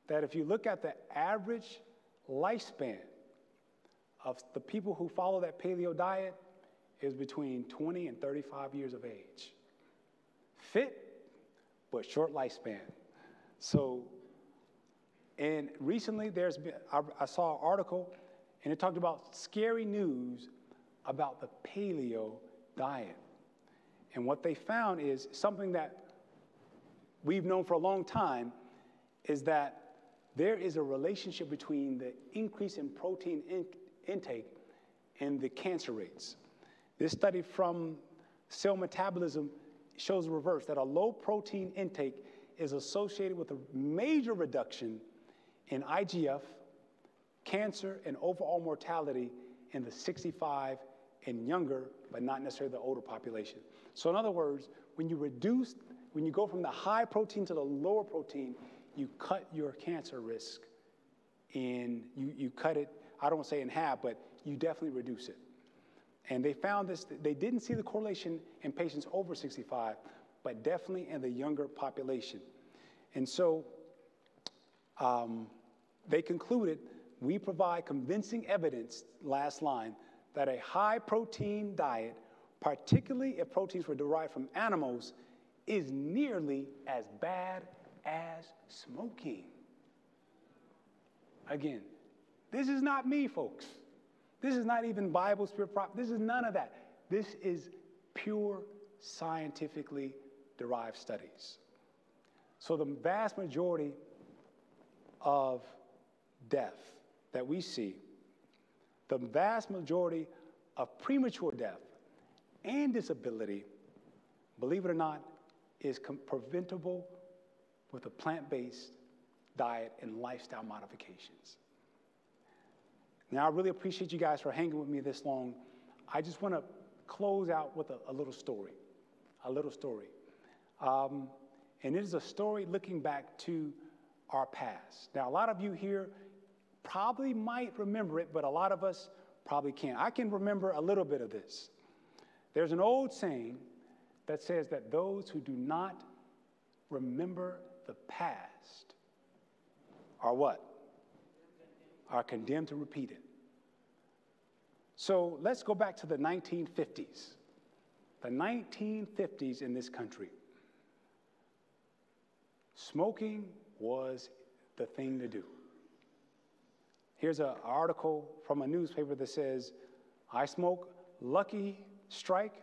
that if you look at the average lifespan of the people who follow that paleo diet, is between 20 and 35 years of age. Fit, but short lifespan. So, and recently I saw an article, and it talked about scary news about the paleo diet. And what they found is something that we've known for a long time, is that there is a relationship between the increase in protein intake and the cancer rates. This study from Cell Metabolism shows the reverse, that a low protein intake is associated with a major reduction in IGF, cancer, and overall mortality in the 65 and younger, but not necessarily the older population. So in other words, when you go from the high protein to the lower protein, you cut your cancer risk you cut it, I don't want to say in half, but you definitely reduce it. And they found this, they didn't see the correlation in patients over 65, but definitely in the younger population. And so they concluded, we provide convincing evidence, last line, that a high protein diet, particularly if proteins were derived from animals, is nearly as bad as smoking. Again, this is not me, folks. This is not even Bible, spirit, prophet. This is none of that. This is pure scientifically derived studies. So the vast majority of death that we see, the vast majority of premature death and disability, believe it or not, is preventable with a plant-based diet and lifestyle modifications. Now, I really appreciate you guys for hanging with me this long. I just want to close out with a little story, And it is a story looking back to our past. Now, a lot of you here probably might remember it, but a lot of us probably can't. I can remember a little bit of this. There's an old saying that says that those who do not remember the past are what? Are condemned to repeat it. So let's go back to the 1950s. The 1950s in this country. Smoking was the thing to do. Here's an article from a newspaper that says, I smoke Lucky Strike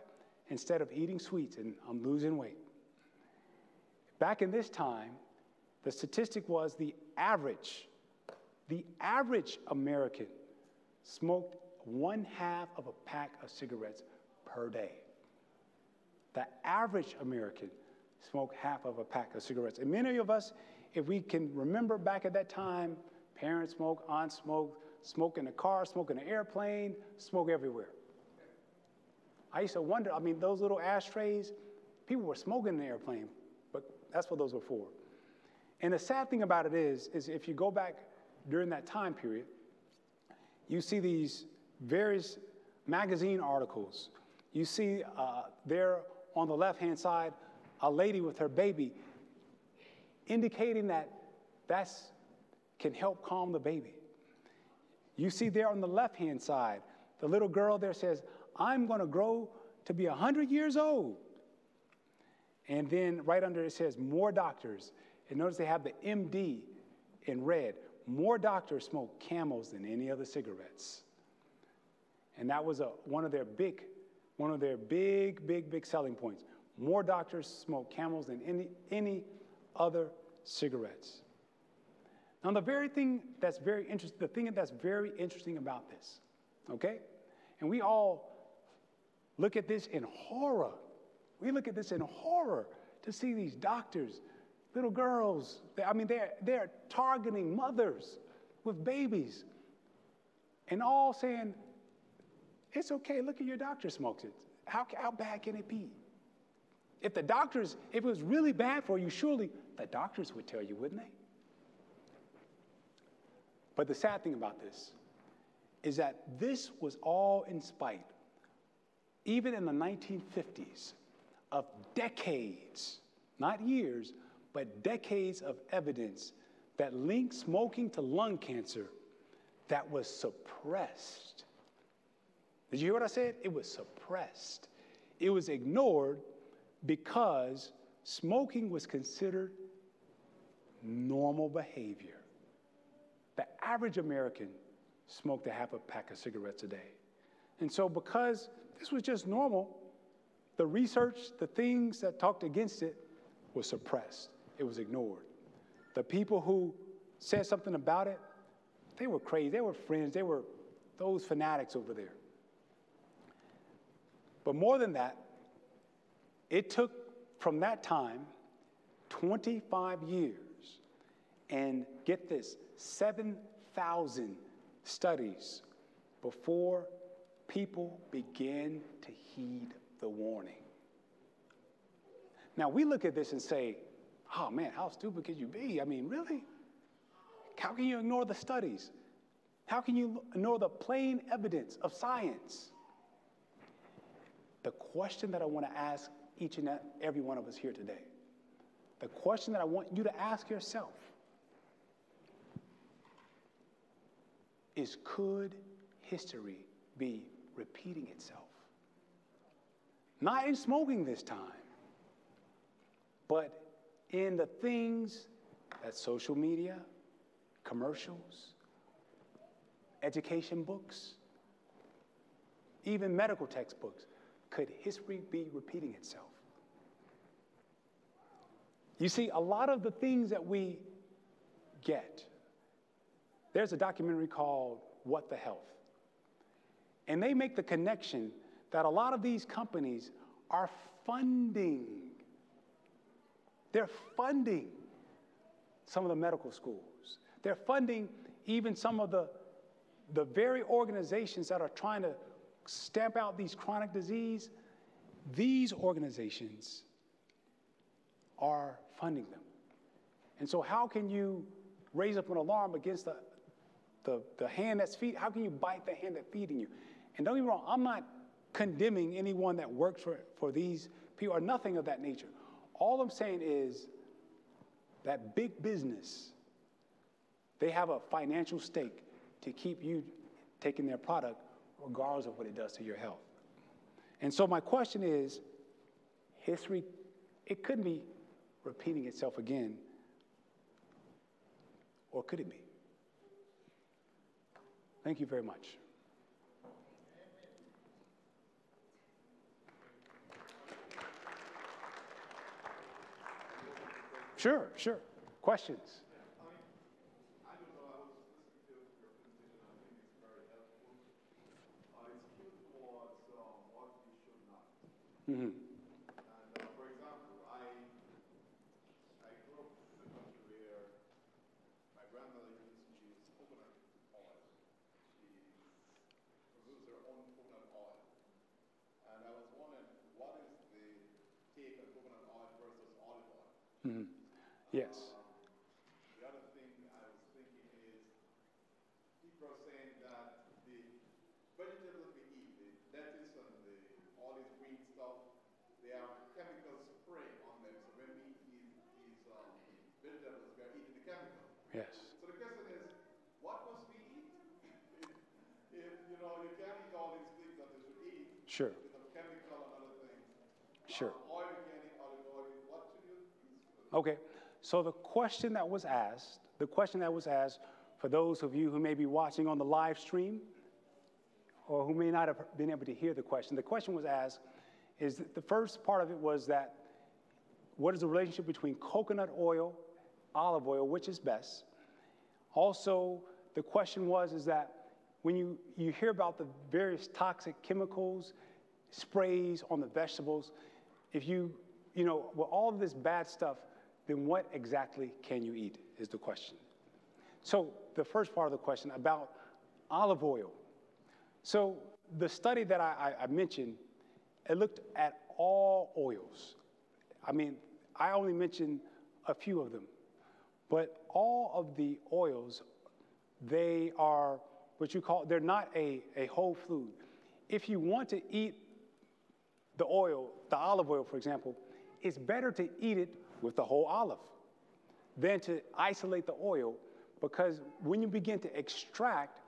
instead of eating sweets, and I'm losing weight. Back in this time, the statistic was the average American smoked 1/2 of a pack of cigarettes per day. The average American smoked 1/2 of a pack of cigarettes. And many of us, if we can remember back at that time, parents smoke, aunts smoke, smoke in the car, smoke in the airplane, smoke everywhere. I used to wonder, those little ashtrays, people were smoking in the airplane, but that's what those were for. And the sad thing about it is if you go back during that time period, you see these various magazine articles. You see there on the left-hand side, a lady with her baby, indicating that can help calm the baby. You see there on the left-hand side, the little girl there says, I'm going to grow to be 100 years old. And then right under it says, more doctors. And notice they have the MD in red. More doctors smoke Camels than any other cigarettes. And that was one of their big selling points. More doctors smoke Camels than any other cigarettes. Now, the thing that's very interesting about this, okay? And we all look at this in horror. We look at this in horror to see these doctors, little girls. They're targeting mothers with babies and all saying, it's okay, look at your doctor smokes it. How bad can it be? If it was really bad for you, surely the doctors would tell you, wouldn't they? But the sad thing about this is that this was all in spite, even in the 1950s, of decades, not years, but decades of evidence that linked smoking to lung cancer that was suppressed. Did you hear what I said? It was suppressed. It was ignored because smoking was considered normal behavior. The average American smoked 1/2 a pack of cigarettes a day. And so because this was just normal, the research, the things that talked against it was suppressed. It was ignored. The people who said something about it, they were crazy. They were friends. They were those fanatics over there. But more than that, it took from that time 25 years and get this, 7,000 studies before people began to heed the warning. Now, we look at this and say, oh man, how stupid could you be? I mean, really? How can you ignore the studies? How can you ignore the plain evidence of science? The question that I want to ask each and every one of us here today, the question that I want you to ask yourself is, could history be repeating itself? Not in smoking this time, but in the things that social media, commercials, education books, even medical textbooks. Could history be repeating itself? You see, a lot of the things that we get, there's a documentary called What the Health. And they make the connection that a lot of these companies are funding. They're funding some of the medical schools. They're funding even some of the very organizations that are trying to stamp out these chronic disease. These organizations are funding them. And so how can you raise up an alarm against the hand that's feeding? How can you bite the hand that's feeding you? And don't get me wrong, I'm not condemning anyone that works for these people or nothing of that nature. All I'm saying is that big business, they have a financial stake to keep you taking their product regardless of what it does to your health. And so my question is, history, it couldn't be repeating itself again, or could it be? Thank you very much. Sure. Questions? Mm-hmm. And for example, I grew up in a country where my grandmother used to use coconut oil. She produced her own coconut oil. And I was wondering, what is the take on coconut oil versus olive oil? Mm-hmm. Yes. The other thing I was thinking is, people are saying that the vegetables we eat, the lettuce and all these green stuff, they have chemical spray on them. So when we eat these vegetables, we are eating the chemical. Yes. So the question is, what must we eat? If you can't eat all these things that you should eat, Sure. with the chemical and other things. Sure. Oil, you can't eat olive oil. What should you use? Okay. So the question that was asked for those of you who may be watching on the live stream or who may not have been able to hear the question was asked is that the first part of it was that what is the relationship between coconut oil, olive oil, which is best? Also, the question is that when you hear about the various toxic chemicals, sprays on the vegetables, if with all of this bad stuff, then what exactly can you eat is the question. So the first part of the question about olive oil. So the study that I mentioned, it looked at all oils. I mean, I only mentioned a few of them, but all of the oils, they are they're not a whole food. If you want to eat the olive oil, for example, it's better to eat it with the whole olive than to isolate the oil, because when you begin to extract,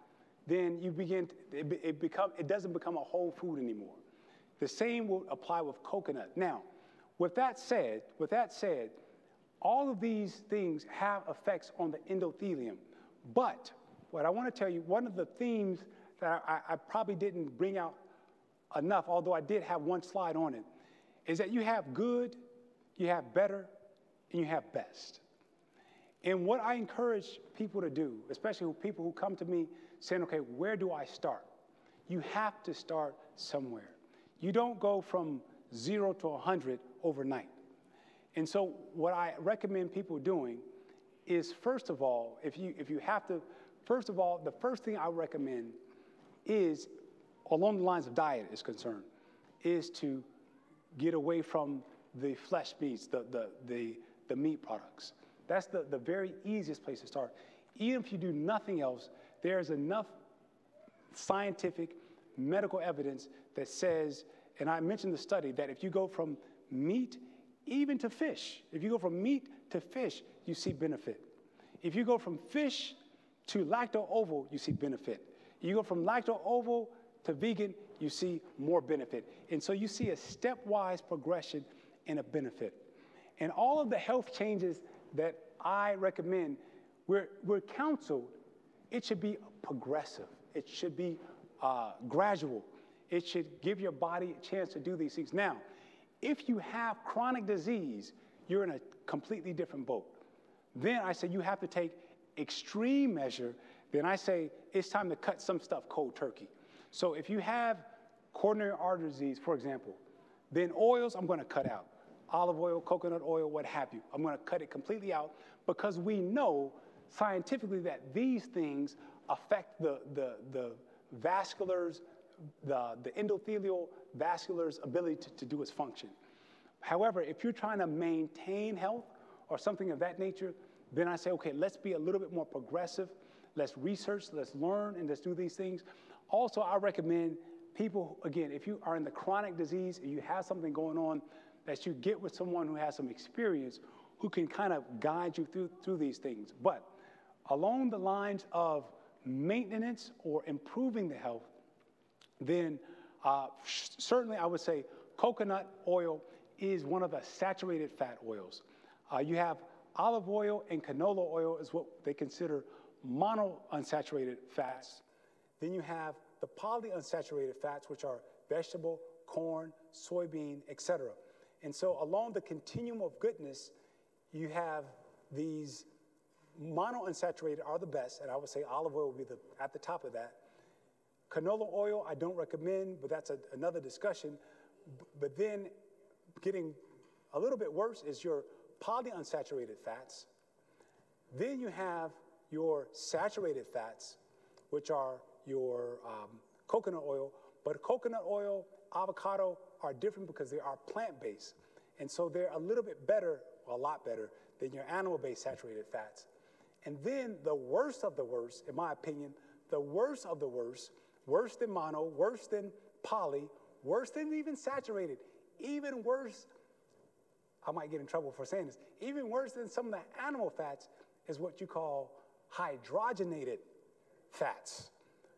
then it doesn't become a whole food anymore. The same will apply with coconut. Now, with that said, all of these things have effects on the endothelium. But what I want to tell you, one of the themes that I probably didn't bring out enough, although I did have one slide on it, is that you have good, you have better, and you have best. And what I encourage people to do, especially people who come to me saying, okay, where do I start? You have to start somewhere. You don't go from 0 to 100 overnight. And so what I recommend people doing is, first of all, if you have to, first of all, the first thing I recommend is, along the lines of diet is concerned, is to get away from the flesh meats, the meat products. That's the very easiest place to start. Even if you do nothing else, there's enough scientific, medical evidence that says, and I mentioned the study, that if you go from meat even to fish, if you go from meat to fish, you see benefit. If you go from fish to lacto-ovo, you see benefit. You go from lacto-ovo to vegan, you see more benefit. And so you see a stepwise progression and a benefit. And all of the health changes that I recommend, we're counseled. It should be progressive. It should be gradual. It should give your body a chance to do these things. Now, if you have chronic disease, you're in a completely different boat. Then I say you have to take extreme measure. Then I say it's time to cut some stuff cold turkey. So if you have coronary artery disease, for example, then oils I'm going to cut out. Olive oil, coconut oil, what have you. I'm going to cut it completely out because we know scientifically that these things affect the vasculars, the endothelial vascular's ability to do its function. However, if you're trying to maintain health or something of that nature, then I say, okay, let's be a little bit more progressive. Let's research, let's learn, and let's do these things. Also, I recommend people, again, if you are in the chronic disease and you have something going on, that you get with someone who has some experience who can kind of guide you through these things. But along the lines of maintenance or improving the health, then certainly I would say coconut oil is one of the saturated fat oils. You have olive oil and canola oil is what they consider monounsaturated fats. Then you have the polyunsaturated fats, which are vegetable, corn, soybean, etc. And so along the continuum of goodness, you have these monounsaturated are the best, and I would say olive oil would be at the top of that. Canola oil, I don't recommend, but that's another discussion. But then getting a little bit worse is your polyunsaturated fats. Then you have your saturated fats, which are your coconut oil. But coconut oil, avocado are different because they are plant-based. And so they're a little bit better, a lot better, than your animal-based saturated fats. And then the worst of the worst, in my opinion, the worst of the worst, worse than mono, worse than poly, worse than even saturated, even worse, I might get in trouble for saying this, even worse than some of the animal fats is what you call hydrogenated fats.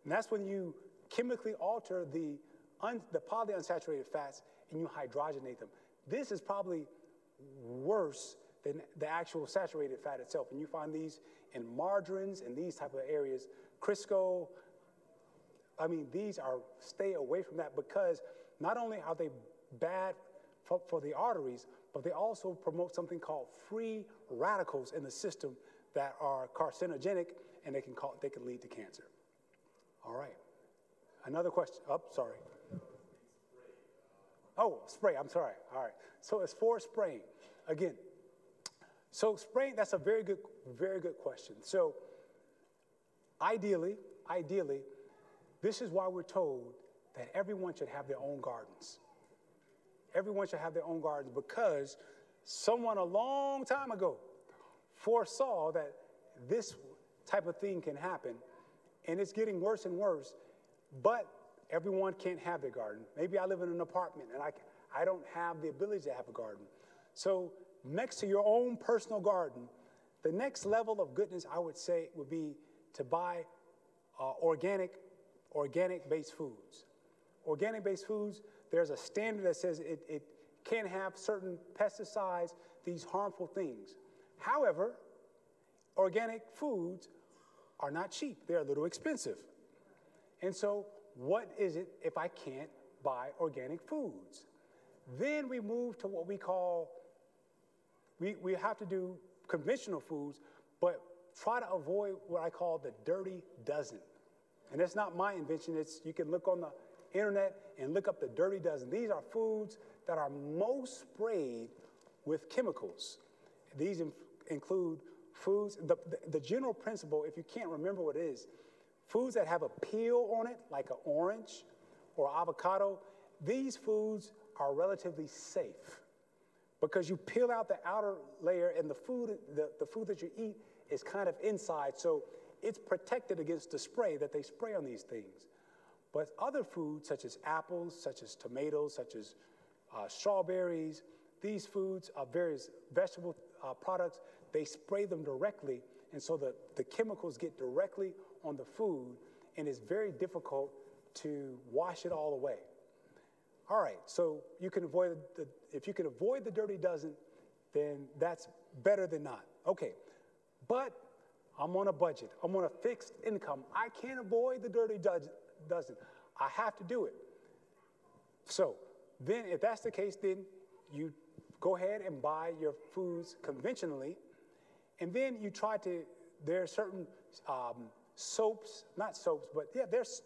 And that's when you chemically alter the polyunsaturated fats and you hydrogenate them. This is probably worse than the actual saturated fat itself. And you find these in margarines and these type of areas. Crisco, I mean, these are, stay away from that because not only are they bad for the arteries, but they also promote something called free radicals in the system that are carcinogenic and they can lead to cancer. All right. Another question. Oh, sorry. Oh, spray. I'm sorry. All right. So it's for spraying. Again, so spraying, that's a very good question. So ideally, this is why we're told that everyone should have their own gardens. Everyone should have their own gardens because someone a long time ago foresaw that this type of thing can happen, and it's getting worse and worse, but everyone can't have their garden. Maybe I live in an apartment, and I don't have the ability to have a garden. So next to your own personal garden, the next level of goodness, I would say, would be to buy organic-based foods. Organic-based foods, there's a standard that says it can't have certain pesticides, these harmful things. However, organic foods are not cheap. They're a little expensive. And so what is it if I can't buy organic foods? Then we move to what we call, we have to do conventional foods, but try to avoid what I call the dirty dozen. And it's not my invention. You can look on the internet and look up the dirty dozen. These are foods that are most sprayed with chemicals. These include foods, the general principle, if you can't remember what it is, foods that have a peel on it, like an orange or avocado, these foods are relatively safe because you peel out the outer layer and the food that you eat is kind of inside, so it's protected against the spray that they spray on these things. But other foods, such as apples, such as tomatoes, such as strawberries, these foods, various vegetable products, they spray them directly, and so the chemicals get directly on the food, and it's very difficult to wash it all away. All right, so you can avoid if you can avoid the dirty dozen, then that's better than not. Okay, but I'm on a budget. I'm on a fixed income. I can't avoid the dirty dozen. I have to do it. So then if that's the case, then you go ahead and buy your foods conventionally, and then you try to, there are certain soaps, not soaps, but yeah, there's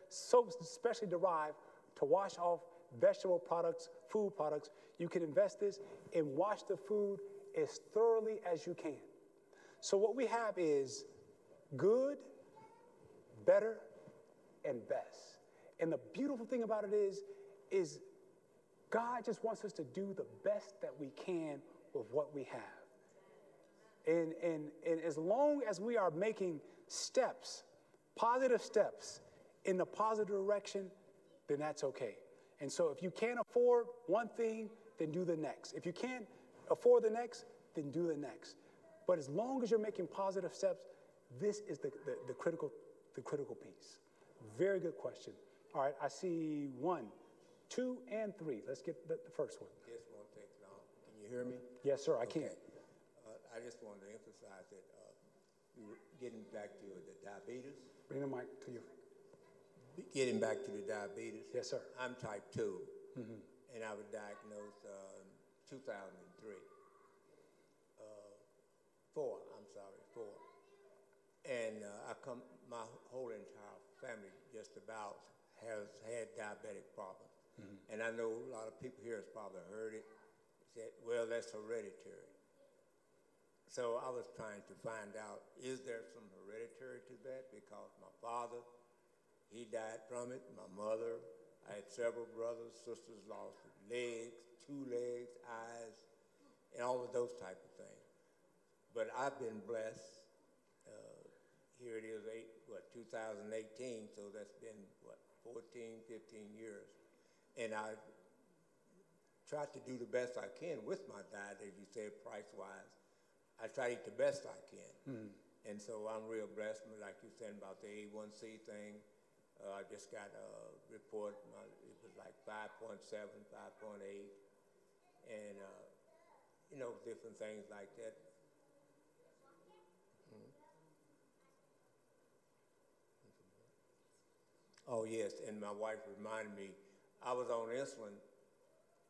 soaps especially derived to wash off vegetable products, food products. You can invest this and wash the food as thoroughly as you can. So what we have is good, better, and best. And the beautiful thing about it is God just wants us to do the best that we can with what we have. And as long as we are making steps, positive steps in the positive direction, then that's okay. And so if you can't afford one thing, then do the next. If you can't afford the next, then do the next. But as long as you're making positive steps, this is the critical piece. Very good question. All right, I see 1, 2, and 3. Let's get the first one. This won't take long. Can you hear me? Yes, sir, I can. I just wanted to emphasize that getting back to the diabetes. Bring the mic to you. Getting back to the diabetes. Yes, sir. I'm type 2, and I was diagnosed in 2003. 4. And my whole entire family just about has had diabetic problems. And I know a lot of people here has probably heard it, said, well, that's hereditary. So I was trying to find out, is there some hereditary to that? Because my father, he died from it. My mother, I had several brothers, sisters lost legs, 2 legs, eyes, and all of those type of things. But I've been blessed. Here it is, 2018, so that's been, 14, 15 years. And I try to do the best I can with my diet, as you said, price-wise. I try to eat the best I can. And so I'm real blessed, like you said about the A1C thing. I just got a report, it was like 5.7, 5.8, and, different things like that. Oh, yes, and my wife reminded me, I was on insulin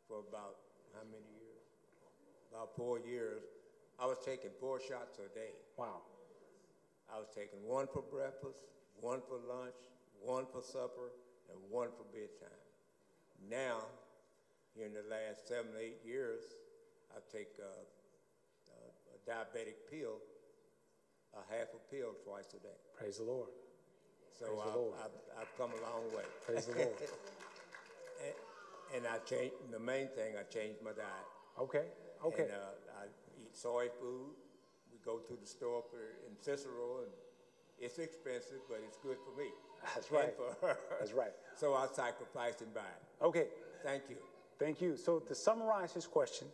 for about how many years? About 4 years. I was taking 4 shots a day. Wow. I was taking 1 for breakfast, 1 for lunch, 1 for supper, and 1 for bedtime. Now, here in the last 7 or 8 years, I take a diabetic pill, a half a pill twice a day. Praise the Lord. So I've come a long way. Praise the Lord. And the main thing, I changed my diet. Okay. And I eat soy food. We go to the store in Cicero, and it's expensive, but it's good for me. That's right. And for her. That's right. So I sacrifice and buy it. Okay. Thank you. Thank you. So to summarize his question,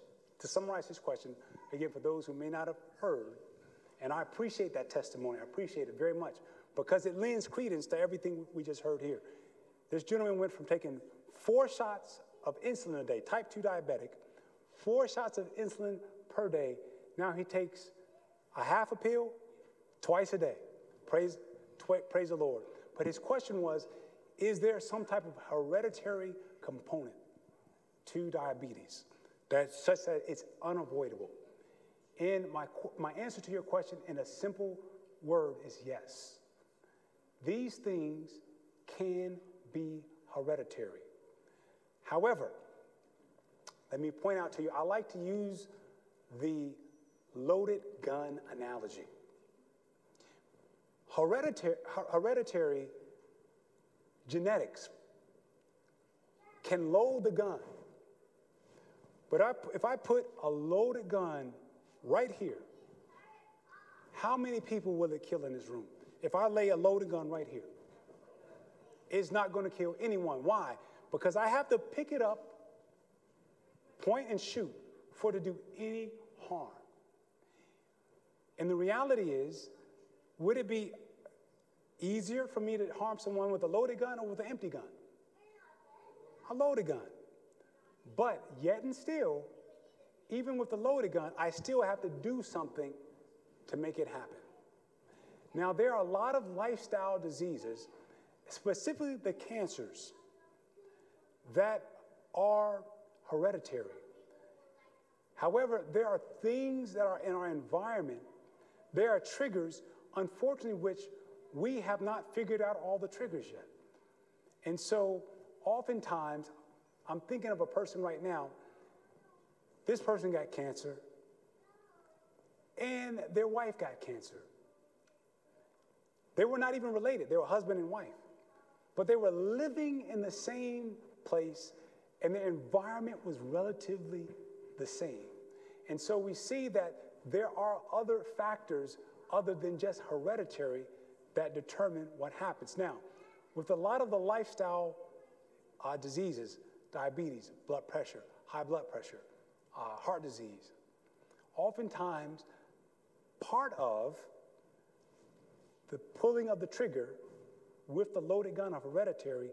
again, for those who may not have heard, and I appreciate that testimony. I appreciate it very much because it lends credence to everything we just heard here. This gentleman went from taking 4 shots of insulin a day, type 2 diabetic, 4 shots of insulin per day. Now he takes a half a pill twice a day. Praise the Lord. But his question was, is there some type of hereditary component? to diabetes, such that it's unavoidable? And my answer to your question in a simple word is yes. These things can be hereditary. However, let me point out to you, I like to use the loaded gun analogy. Hereditary genetics can load the gun. But if I put a loaded gun right here, how many people will it kill in this room? If I lay a loaded gun right here, it's not going to kill anyone. Why? Because I have to pick it up, point and shoot for it to do any harm. And the reality is, would it be easier for me to harm someone with a loaded gun or with an empty gun? A loaded gun. But yet and still, even with the loaded gun, I still have to do something to make it happen. Now, there are a lot of lifestyle diseases, specifically the cancers, that are hereditary. However, there are things that are in our environment, there are triggers, unfortunately, which we have not figured out all the triggers yet. And so, oftentimes, I'm thinking of a person right now, this person got cancer, and their wife got cancer. They were not even related. They were husband and wife. But they were living in the same place, and their environment was relatively the same. And so we see that there are other factors other than just hereditary that determine what happens. Now, with a lot of the lifestyle diseases, diabetes, blood pressure, high blood pressure, heart disease, oftentimes part of the pulling of the trigger with the loaded gun of hereditary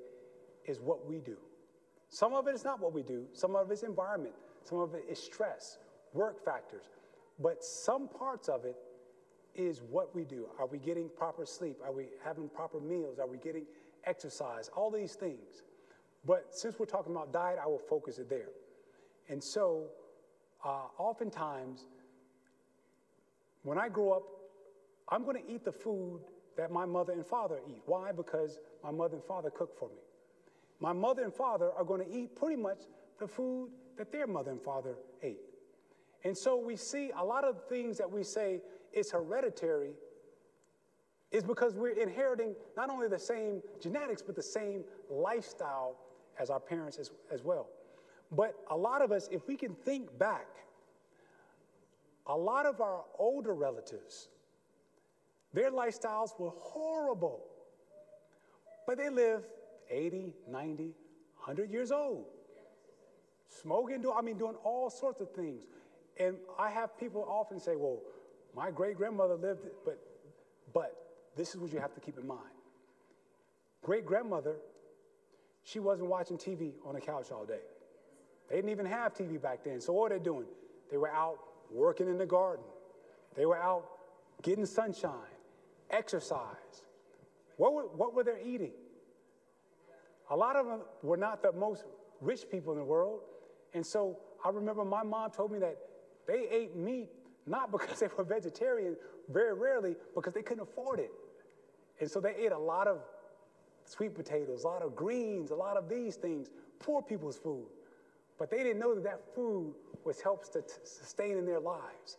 is what we do. Some of it is not what we do. Some of it is environment. Some of it is stress, work factors. But some parts of it is what we do. Are we getting proper sleep? Are we having proper meals? Are we getting exercise? All these things. But since we're talking about diet, I will focus it there. And so oftentimes, when I grow up, I'm going to eat the food that my mother and father eat. Why? Because my mother and father cook for me. My mother and father are going to eat pretty much the food that their mother and father ate. And so we see a lot of things that we say is hereditary is because we're inheriting not only the same genetics, but the same lifestyle as our parents as well. But a lot of us, if we can think back, a lot of our older relatives, their lifestyles were horrible, but they lived 80, 90, 100 years old, smoking, doing all sorts of things. And I have people often say, well, my great-grandmother lived it, but this is what you have to keep in mind. Great-grandmother, she wasn't watching TV on the couch all day. They didn't even have TV back then. So what were they doing? They were out working in the garden. They were out getting sunshine, exercise. What were they eating? A lot of them were not the most rich people in the world. And so I remember my mom told me that they ate meat not because they were vegetarian, very rarely, because they couldn't afford it. And so they ate a lot of sweet potatoes, a lot of greens, a lot of these things, poor people's food. But they didn't know that that food helps to sustain in their lives.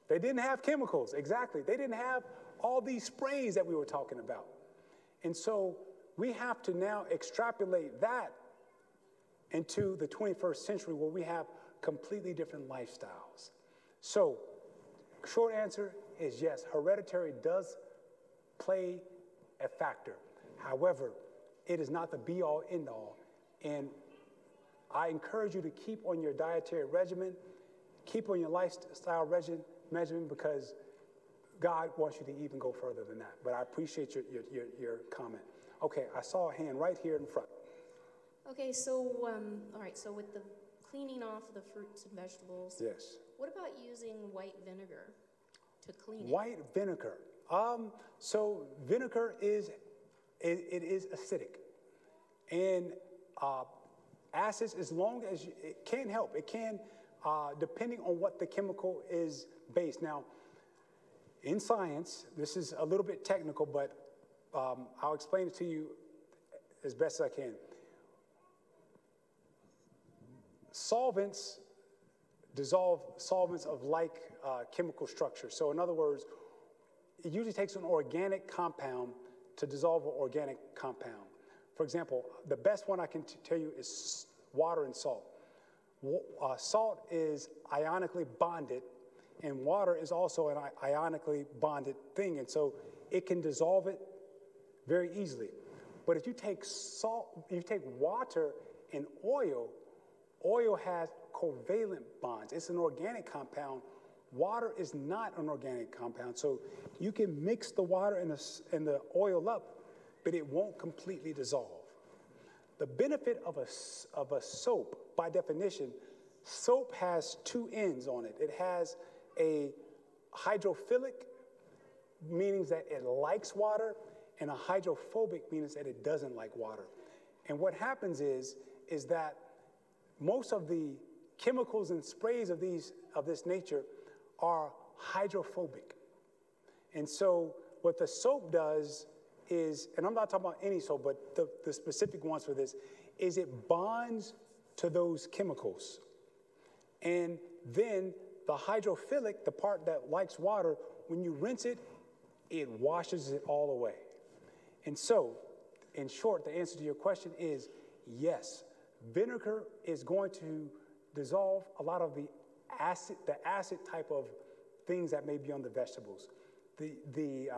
They didn't have chemicals, exactly. They didn't have all these sprays that we were talking about. And so we have to now extrapolate that into the 21st century where we have completely different lifestyles. So, short answer is yes, hereditary does play a factor. However, it is not the be-all, end-all. And I encourage you to keep on your dietary regimen, keep on your lifestyle regimen, because God wants you to even go further than that. But I appreciate your comment. Okay, I saw a hand right here in front. Okay, so, all right, so with the cleaning off the fruits and vegetables. Yes. What about using white vinegar to clean it? White vinegar. So vinegar is acidic. And acids, as long as it can help. It can, depending on what the chemical is based. Now, in science, this is a little bit technical, but I'll explain it to you as best as I can. Solvents dissolve solvents of like chemical structure. So in other words, it usually takes an organic compound to dissolve an organic compound. For example, the best one I can tell you is water and salt. Salt is ionically bonded, and water is also an ionically bonded thing, and so it can dissolve it very easily. But if you take salt, if you take water and oil, oil has covalent bonds. It's an organic compound. Water is not an organic compound, so you can mix the water and the oil up, but it won't completely dissolve. The benefit of a soap, by definition, soap has two ends on it. It has a hydrophilic, meaning that it likes water, and a hydrophobic, means that it doesn't like water. And what happens is that most of the chemicals and sprays of this nature are hydrophobic. And so what the soap does is, and I'm not talking about any soap, but the specific ones for this, is it bonds to those chemicals. And then the hydrophilic, the part that likes water, when you rinse it, it washes it all away. And so, in short, the answer to your question is yes. Vinegar is going to dissolve a lot of the acid type of things that may be on the vegetables. The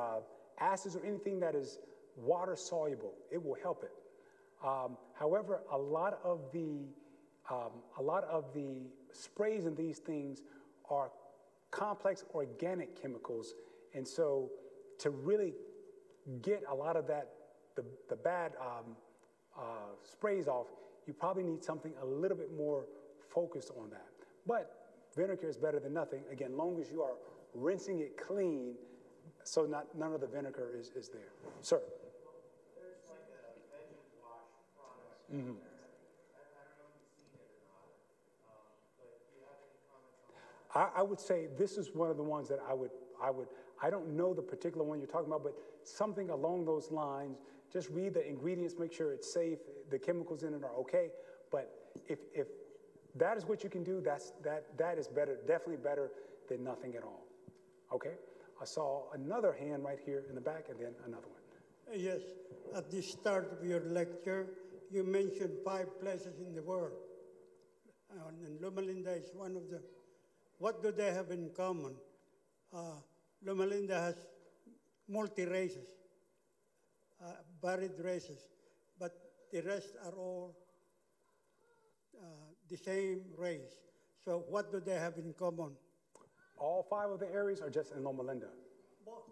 acids or anything that is water soluble, it will help it. However, a lot of the sprays in these things are complex organic chemicals, and so to really get a lot of that, the bad sprays off, you probably need something a little bit more focused on that. But vinegar is better than nothing, again, long as you are rinsing it clean, so none of the vinegar is there. Sir? There's like a veggie wash product. Mm-hmm. I don't know if you've seen it or not, but do you have any comments on that? I would say this is one of the ones that I don't know the particular one you're talking about, but something along those lines. Just read the ingredients, make sure it's safe, the chemicals in it are okay. But if that is what you can do, that is better, definitely better than nothing at all. Okay? I saw another hand right here in the back, and then another one. Yes, at the start of your lecture, you mentioned 5 places in the world, and Loma Linda is one of them. What do they have in common? Loma Linda has multi-races, varied races, but the rest are all the same race. So what do they have in common? All 5 of the areas are just in Loma Linda? Both.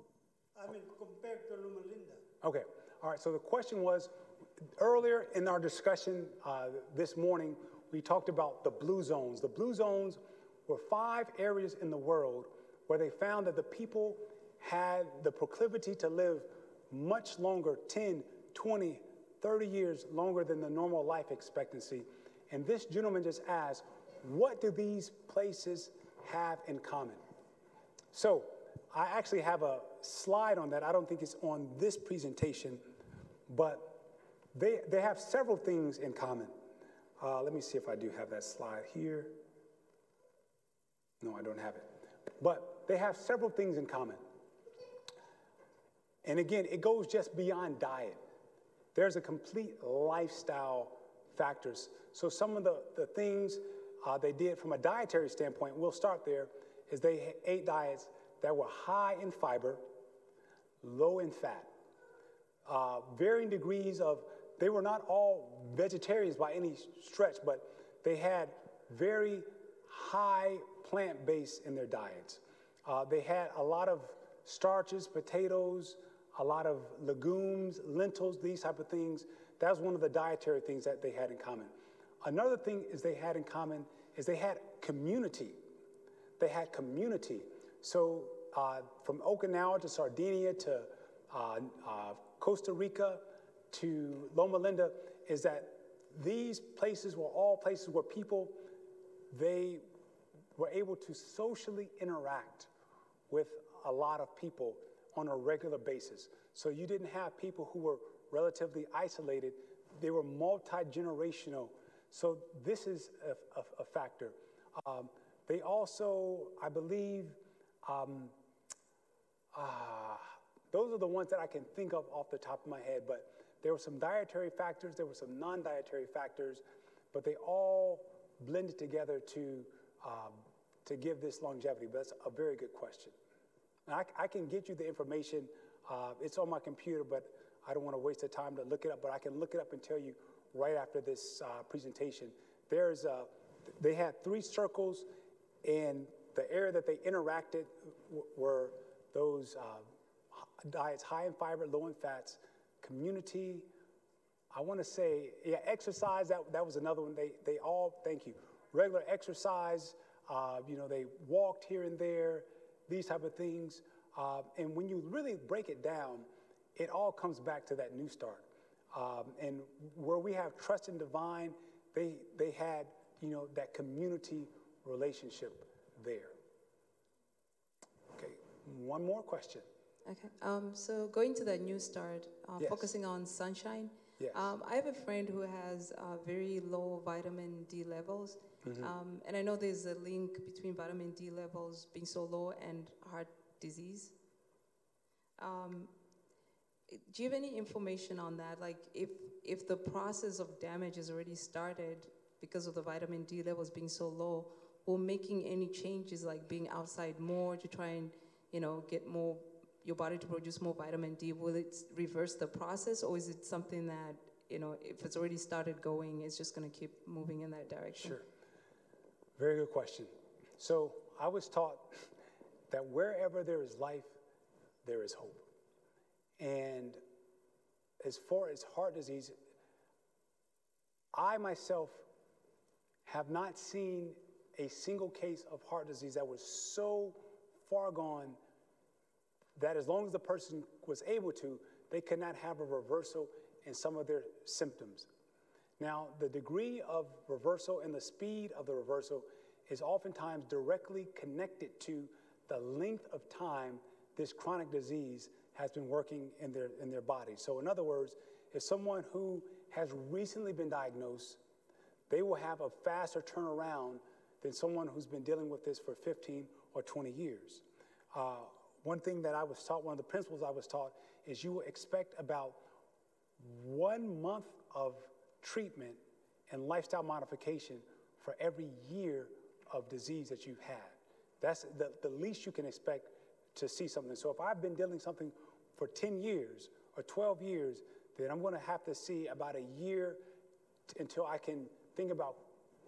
I mean, compared to Loma Linda. Okay. All right. So the question was, earlier in our discussion this morning, we talked about the blue zones. The blue zones were 5 areas in the world where they found that the people had the proclivity to live much longer, 10, 20, 30 years longer than the normal life expectancy. And this gentleman just asked, what do these places have in common? So I actually have a slide on that. I don't think it's on this presentation, but they have several things in common. Let me see if I do have that slide here. No, I don't have it. But they have several things in common. And again, it goes just beyond diet. There's a complete lifestyle factors. So some of the things they did from a dietary standpoint, we'll start there, is they ate diets that were high in fiber, low in fat. Varying degrees of, they were not all vegetarians by any stretch, but they had very high plant base in their diets. They had a lot of starches, potatoes, a lot of legumes, lentils, these type of things. That was one of the dietary things that they had in common. Another thing is they had in common is they had community. They had community. So from Okinawa to Sardinia to Costa Rica to Loma Linda, is that these places were all places where people, they were able to socially interact with a lot of people on a regular basis. So you didn't have people who were relatively isolated. They were multi-generational. So this is a factor. They also, I believe, those are the ones that I can think of off the top of my head, but there were some dietary factors, there were some non-dietary factors, but they all blended together to give this longevity. But that's a very good question. And I can get you the information. It's on my computer, but I don't want to waste the time to look it up, but I can look it up and tell you right after this presentation. They had 3 circles, and the area that they interacted were those diets high in fiber, low in fats, community, I want to say, yeah, exercise, that was another one. They all, thank you, regular exercise, they walked here and there, these type of things. And when you really break it down, it all comes back to that new start. And where we have trust in divine, they had, that community relationship there. Okay, one more question. Okay, so going to that new start, Yes. focusing on sunshine. Yes. I have a friend who has very low vitamin D levels, and I know there's a link between vitamin D levels being so low and heart disease. Do you have any information on that? Like if the process of damage has already started because of the vitamin D levels being so low, or making any changes like being outside more to try and, get more, your body to produce more vitamin D, will it reverse the process, or is it something that, if it's already started going, it's just going to keep moving in that direction? Sure. Very good question. So I was taught that wherever there is life, there is hope. And as far as heart disease, I myself have not seen a single case of heart disease that was so far gone that as long as the person was able to, they could not have a reversal in some of their symptoms. Now, the degree of reversal and the speed of the reversal is oftentimes directly connected to the length of time this chronic disease has been working in their body. So in other words, if someone who has recently been diagnosed, they will have a faster turnaround than someone who's been dealing with this for 15 or 20 years. One thing that I was taught, one of the principles I was taught, is you will expect about 1 month of treatment and lifestyle modification for every year of disease that you've had. That's the least you can expect to see something. So if I've been dealing something for 10 years or 12 years, then I'm going to have to see about a year until I can think about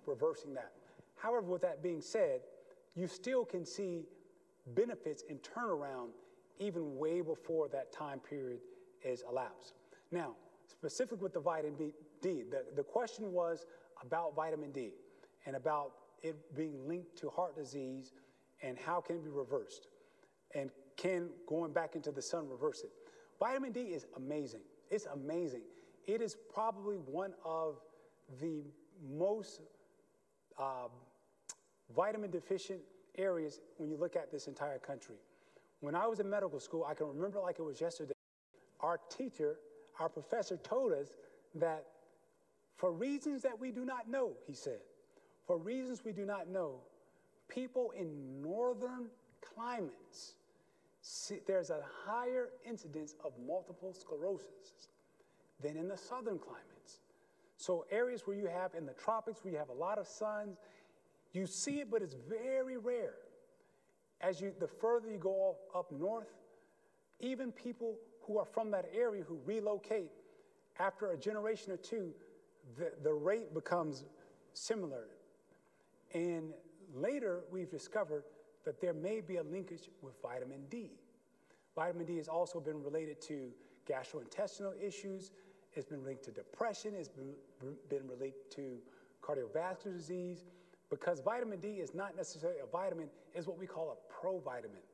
reversing that. However, with that being said, you still can see benefits and turnaround even way before that time period is elapsed. Now, specific with the vitamin D, the question was about vitamin D and about it being linked to heart disease and how can it be reversed, and can going back into the sun reverse it. Vitamin D is amazing. It's amazing. It is probably one of the most vitamin deficient areas when you look at this entire country. When I was in medical school, I can remember like it was yesterday, our teacher, our professor told us that for reasons that we do not know, he said, for reasons we do not know, people in northern climates, there's a higher incidence of multiple sclerosis than in the southern climates. So areas where you have in the tropics, where you have a lot of sun, you see it, but it's very rare. The further you go up north, even people who are from that area who relocate, after a generation or two, the rate becomes similar. And later, we've discovered that there may be a linkage with vitamin D. Vitamin D has also been related to gastrointestinal issues. It's been linked to depression. It's been related to cardiovascular disease. Because vitamin D is not necessarily a vitamin, it's what we call a provitamin.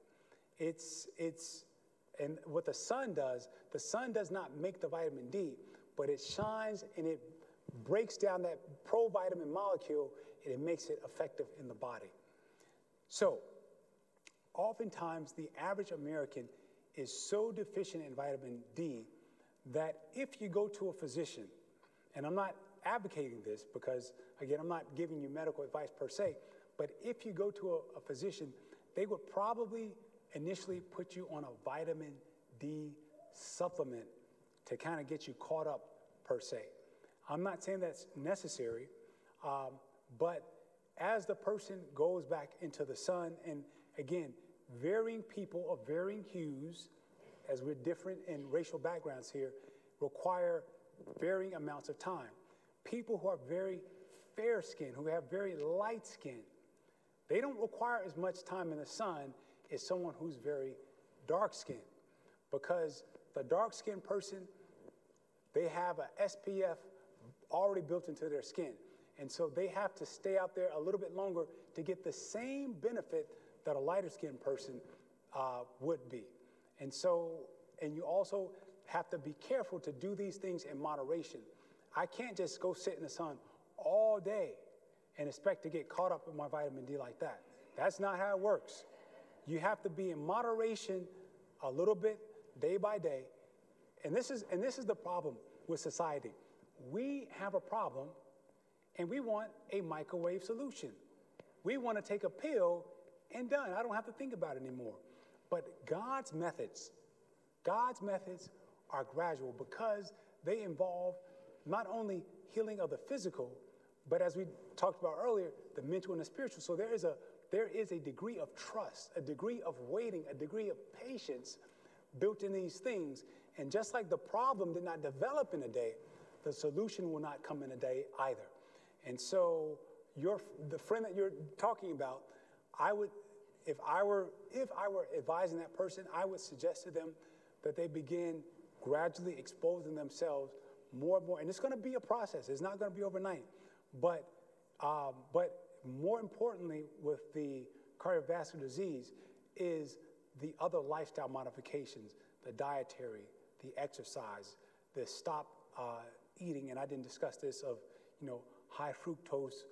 And what the sun does not make the vitamin D, but it shines and it breaks down that provitamin molecule and it makes it effective in the body. So, oftentimes the average American is so deficient in vitamin D that if you go to a physician, and I'm not advocating this because, again, I'm not giving you medical advice per se, but if you go to a physician, they would probably initially put you on a vitamin D supplement to kind of get you caught up per se. I'm not saying that's necessary, but as the person goes back into the sun, and again, varying people of varying hues, as we're different in racial backgrounds here, require varying amounts of time. People who are very fair skinned, who have very light skin, they don't require as much time in the sun as someone who's very dark skinned, because the dark skinned person, they have a SPF already built into their skin. And so they have to stay out there a little bit longer to get the same benefit that a lighter skinned person would be. And so, and you also have to be careful to do these things in moderation. I can't just go sit in the sun all day and expect to get caught up in my vitamin D like that. That's not how it works. You have to be in moderation a little bit, day by day. And this is the problem with society. We have a problem, and we want a microwave solution. We want to take a pill and done. I don't have to think about it anymore. But God's methods are gradual because they involve not only healing of the physical, but as we talked about earlier, the mental and the spiritual. So there is a degree of trust, a degree of waiting, a degree of patience built in these things. And just like the problem did not develop in a day, the solution will not come in a day either. And so the friend that you're talking about, if I were advising that person, I would suggest to them that they begin gradually exposing themselves more and more. And it's going to be a process. It's not going to be overnight. But more importantly, with the cardiovascular disease is the other lifestyle modifications, the dietary, the exercise, the stop eating, and I didn't discuss this, of high fructose,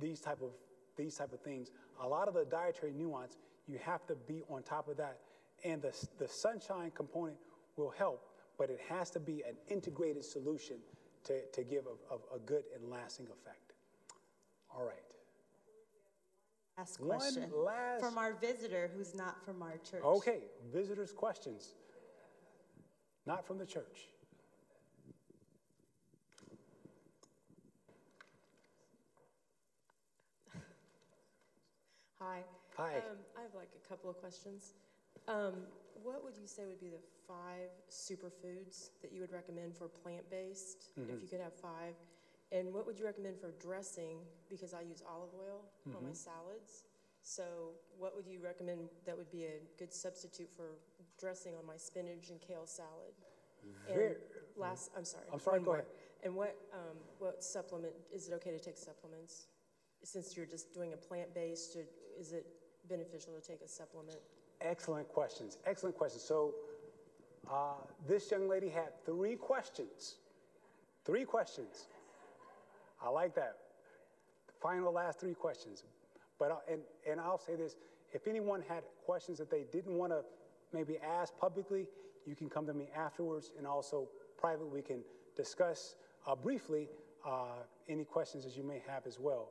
these type of things. A lot of the dietary nuance, you have to be on top of that, and the sunshine component will help, but it has to be an integrated solution to give a good and lasting effect. All right. Last question from our visitor who's not from our church. Okay, visitors' questions, not from the church. Hi. Hi. I have like a couple of questions. What would you say would be the 5 superfoods that you would recommend for plant-based, if you could have 5? And what would you recommend for dressing? Because I use olive oil on my salads. So what would you recommend that would be a good substitute for dressing on my spinach and kale salad? I'm sorry, go ahead. And what supplement, is it okay to take supplements? Since you're just doing a plant-based, is it beneficial to take a supplement? Excellent questions. Excellent questions. So this young lady had 3 questions. 3 questions. I like that. Final last 3 questions. But and I'll say this: if anyone had questions that they didn't want to maybe ask publicly, you can come to me afterwards, and also privately we can discuss briefly any questions that you may have as well.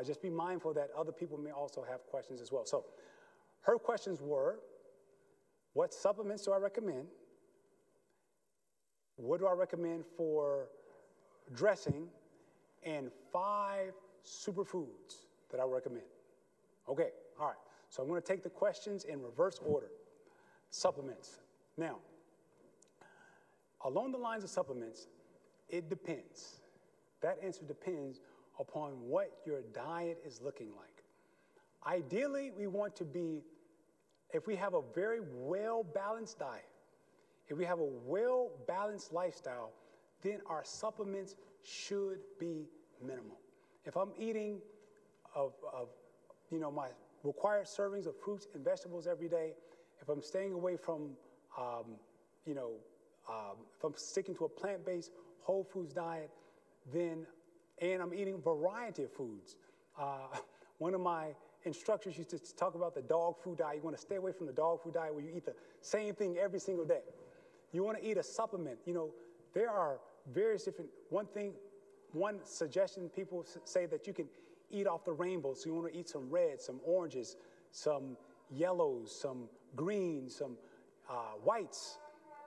Just be mindful that other people may also have questions as well. So her questions were, what supplements do I recommend? What do I recommend for dressing? And 5 superfoods that I recommend. Okay, all right. So I'm going to take the questions in reverse order. Supplements. Now, along the lines of supplements, it depends. That answer depends upon what your diet is looking like. Ideally, we want to be, if we have a very well-balanced diet, if we have a well-balanced lifestyle, then our supplements should be minimal. If I'm eating my required servings of fruits and vegetables every day, if I'm staying away from, if I'm sticking to a plant-based whole foods diet, and I'm eating a variety of foods. One of my instructors used to talk about the dog food diet. You want to stay away from the dog food diet where you eat the same thing every single day. You want to eat a supplement. You know, there are various different, one suggestion people say that you can eat off the rainbow. So you want to eat some reds, some oranges, some yellows, some greens, some whites.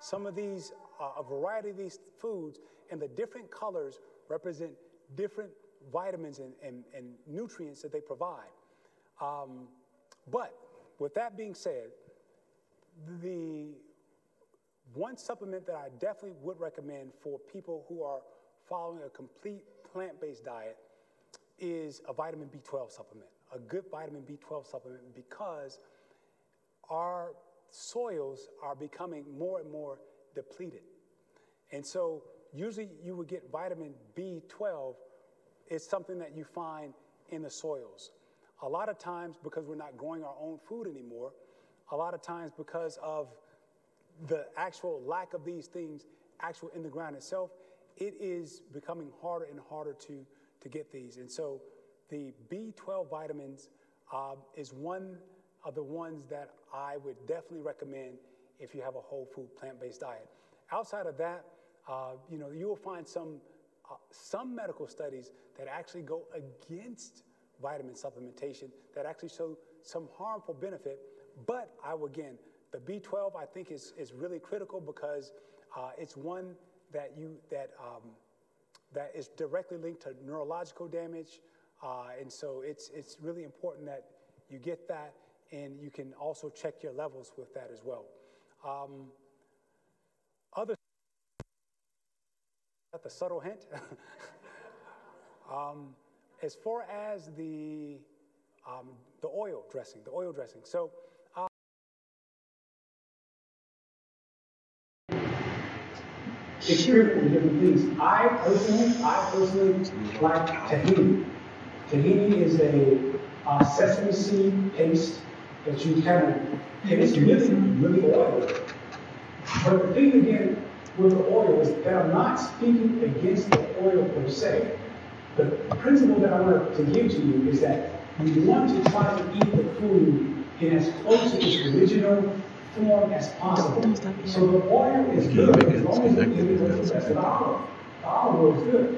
Some of these, a variety of these foods, and the different colors represent different vitamins and nutrients that they provide. But with that being said, the one supplement that I definitely would recommend for people who are following a complete plant-based diet is a vitamin B12 supplement, a good vitamin B12 supplement, because our soils are becoming more and more depleted. And so usually you would get vitamin B12. It's something that you find in the soils. A lot of times, because we're not growing our own food anymore, a lot of times because of the actual lack of these things actual in the ground itself, it is becoming harder and harder to get these. And so the B12 vitamins is one of the ones that I would definitely recommend if you have a whole food plant-based diet. Outside of that, you know, you will find some medical studies that actually go against vitamin supplementation that actually show some harmful benefit. But again, the B12 I think is really critical because it's one that is directly linked to neurological damage, and so it's really important that you get that, and you can also check your levels with that as well. The subtle hint. As far as the oil dressing, So experiment with different things. I personally like tahini. Tahini is a sesame seed paste that you kind of, and it's really oily. But the thing again with the oil is that I'm not speaking against the oil per se. The principle that I want to give to you is that you want to try to eat the food in as close to its original form as possible. So the oil is good as long as you eat it with the rest of the olive. The olive oil is good.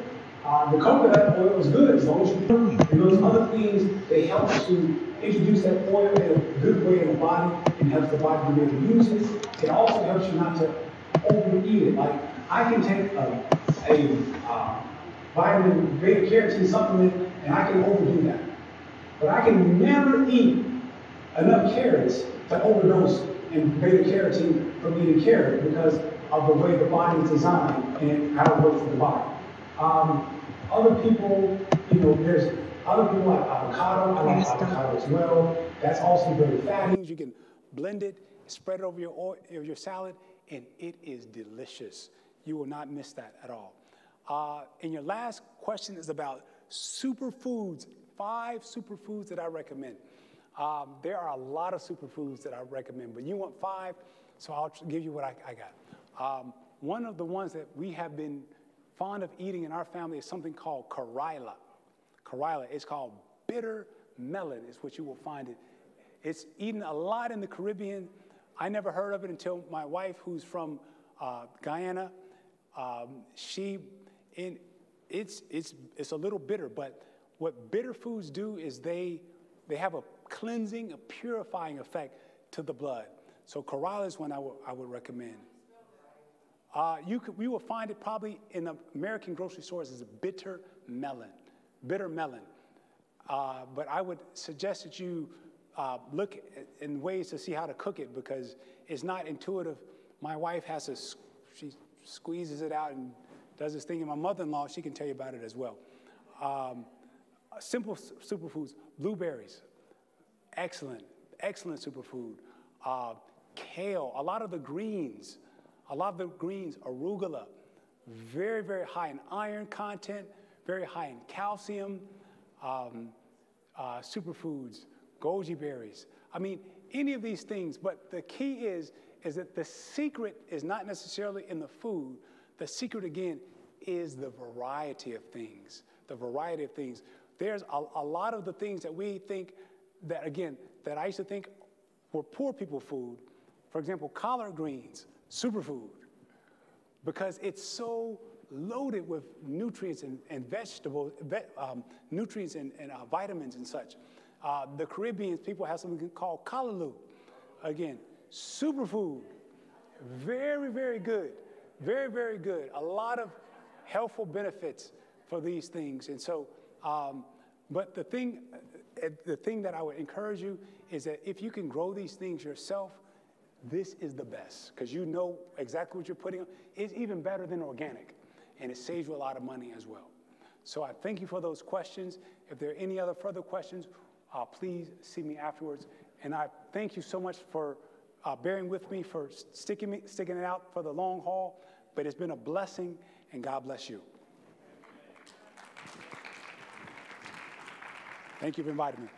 The coconut oil is good as long as you do it. And those other things, they help to introduce that oil in a good way in the body and helps the body to be able to use it. It also helps you not to overeat it. Like, I can take a vitamin beta carotene supplement and I can overdo that. But I can never eat enough carrots to overdose in beta carotene from eating carrot because of the way the body is designed and how it works with the body. Other people, you know, there's other people like avocado. I like avocado as well. That's also very fatty. You can blend it, spread it over your salad, and it is delicious. You will not miss that at all. And your last question is about superfoods, 5 superfoods that I recommend. There are a lot of superfoods that I recommend, but you want 5, so I'll give you what I got. One of the ones that we have been fond of eating in our family is something called Carila. Carila, it's called bitter melon is what you will find it. It's eaten a lot in the Caribbean. I never heard of it until my wife, who's from Guyana, it's a little bitter, but what bitter foods do is they have a cleansing, a purifying effect to the blood. So Carila is one I would recommend. We will find it probably in the American grocery stores as a bitter melon. But I would suggest that you look in ways to see how to cook it because it's not intuitive. My wife she squeezes it out and does this thing. And my mother-in-law, she can tell you about it as well. Simple superfoods, blueberries, excellent superfood. Kale, a lot of the greens, arugula, very, very high in iron content, very high in calcium. Superfoods, goji berries. I mean, any of these things, but the key is that the secret is not necessarily in the food. The secret, again, is the variety of things. The variety of things. There's a lot of the things that we think that, again, that I used to think were poor people food. For example, collard greens, superfood, because it's so loaded with nutrients and vegetables, nutrients and vitamins and such. The Caribbeans, people have something called callaloo. Again, superfood, very, very good, very, very good. A lot of healthful benefits for these things. And so, but the thing that I would encourage you is that if you can grow these things yourself, this is the best, because you know exactly what you're putting on. It's even better than organic, and it saves you a lot of money as well. So I thank you for those questions. If there are any other further questions, please see me afterwards. And I thank you so much for bearing with me, for sticking it out for the long haul. But it's been a blessing, and God bless you. Thank you for inviting me.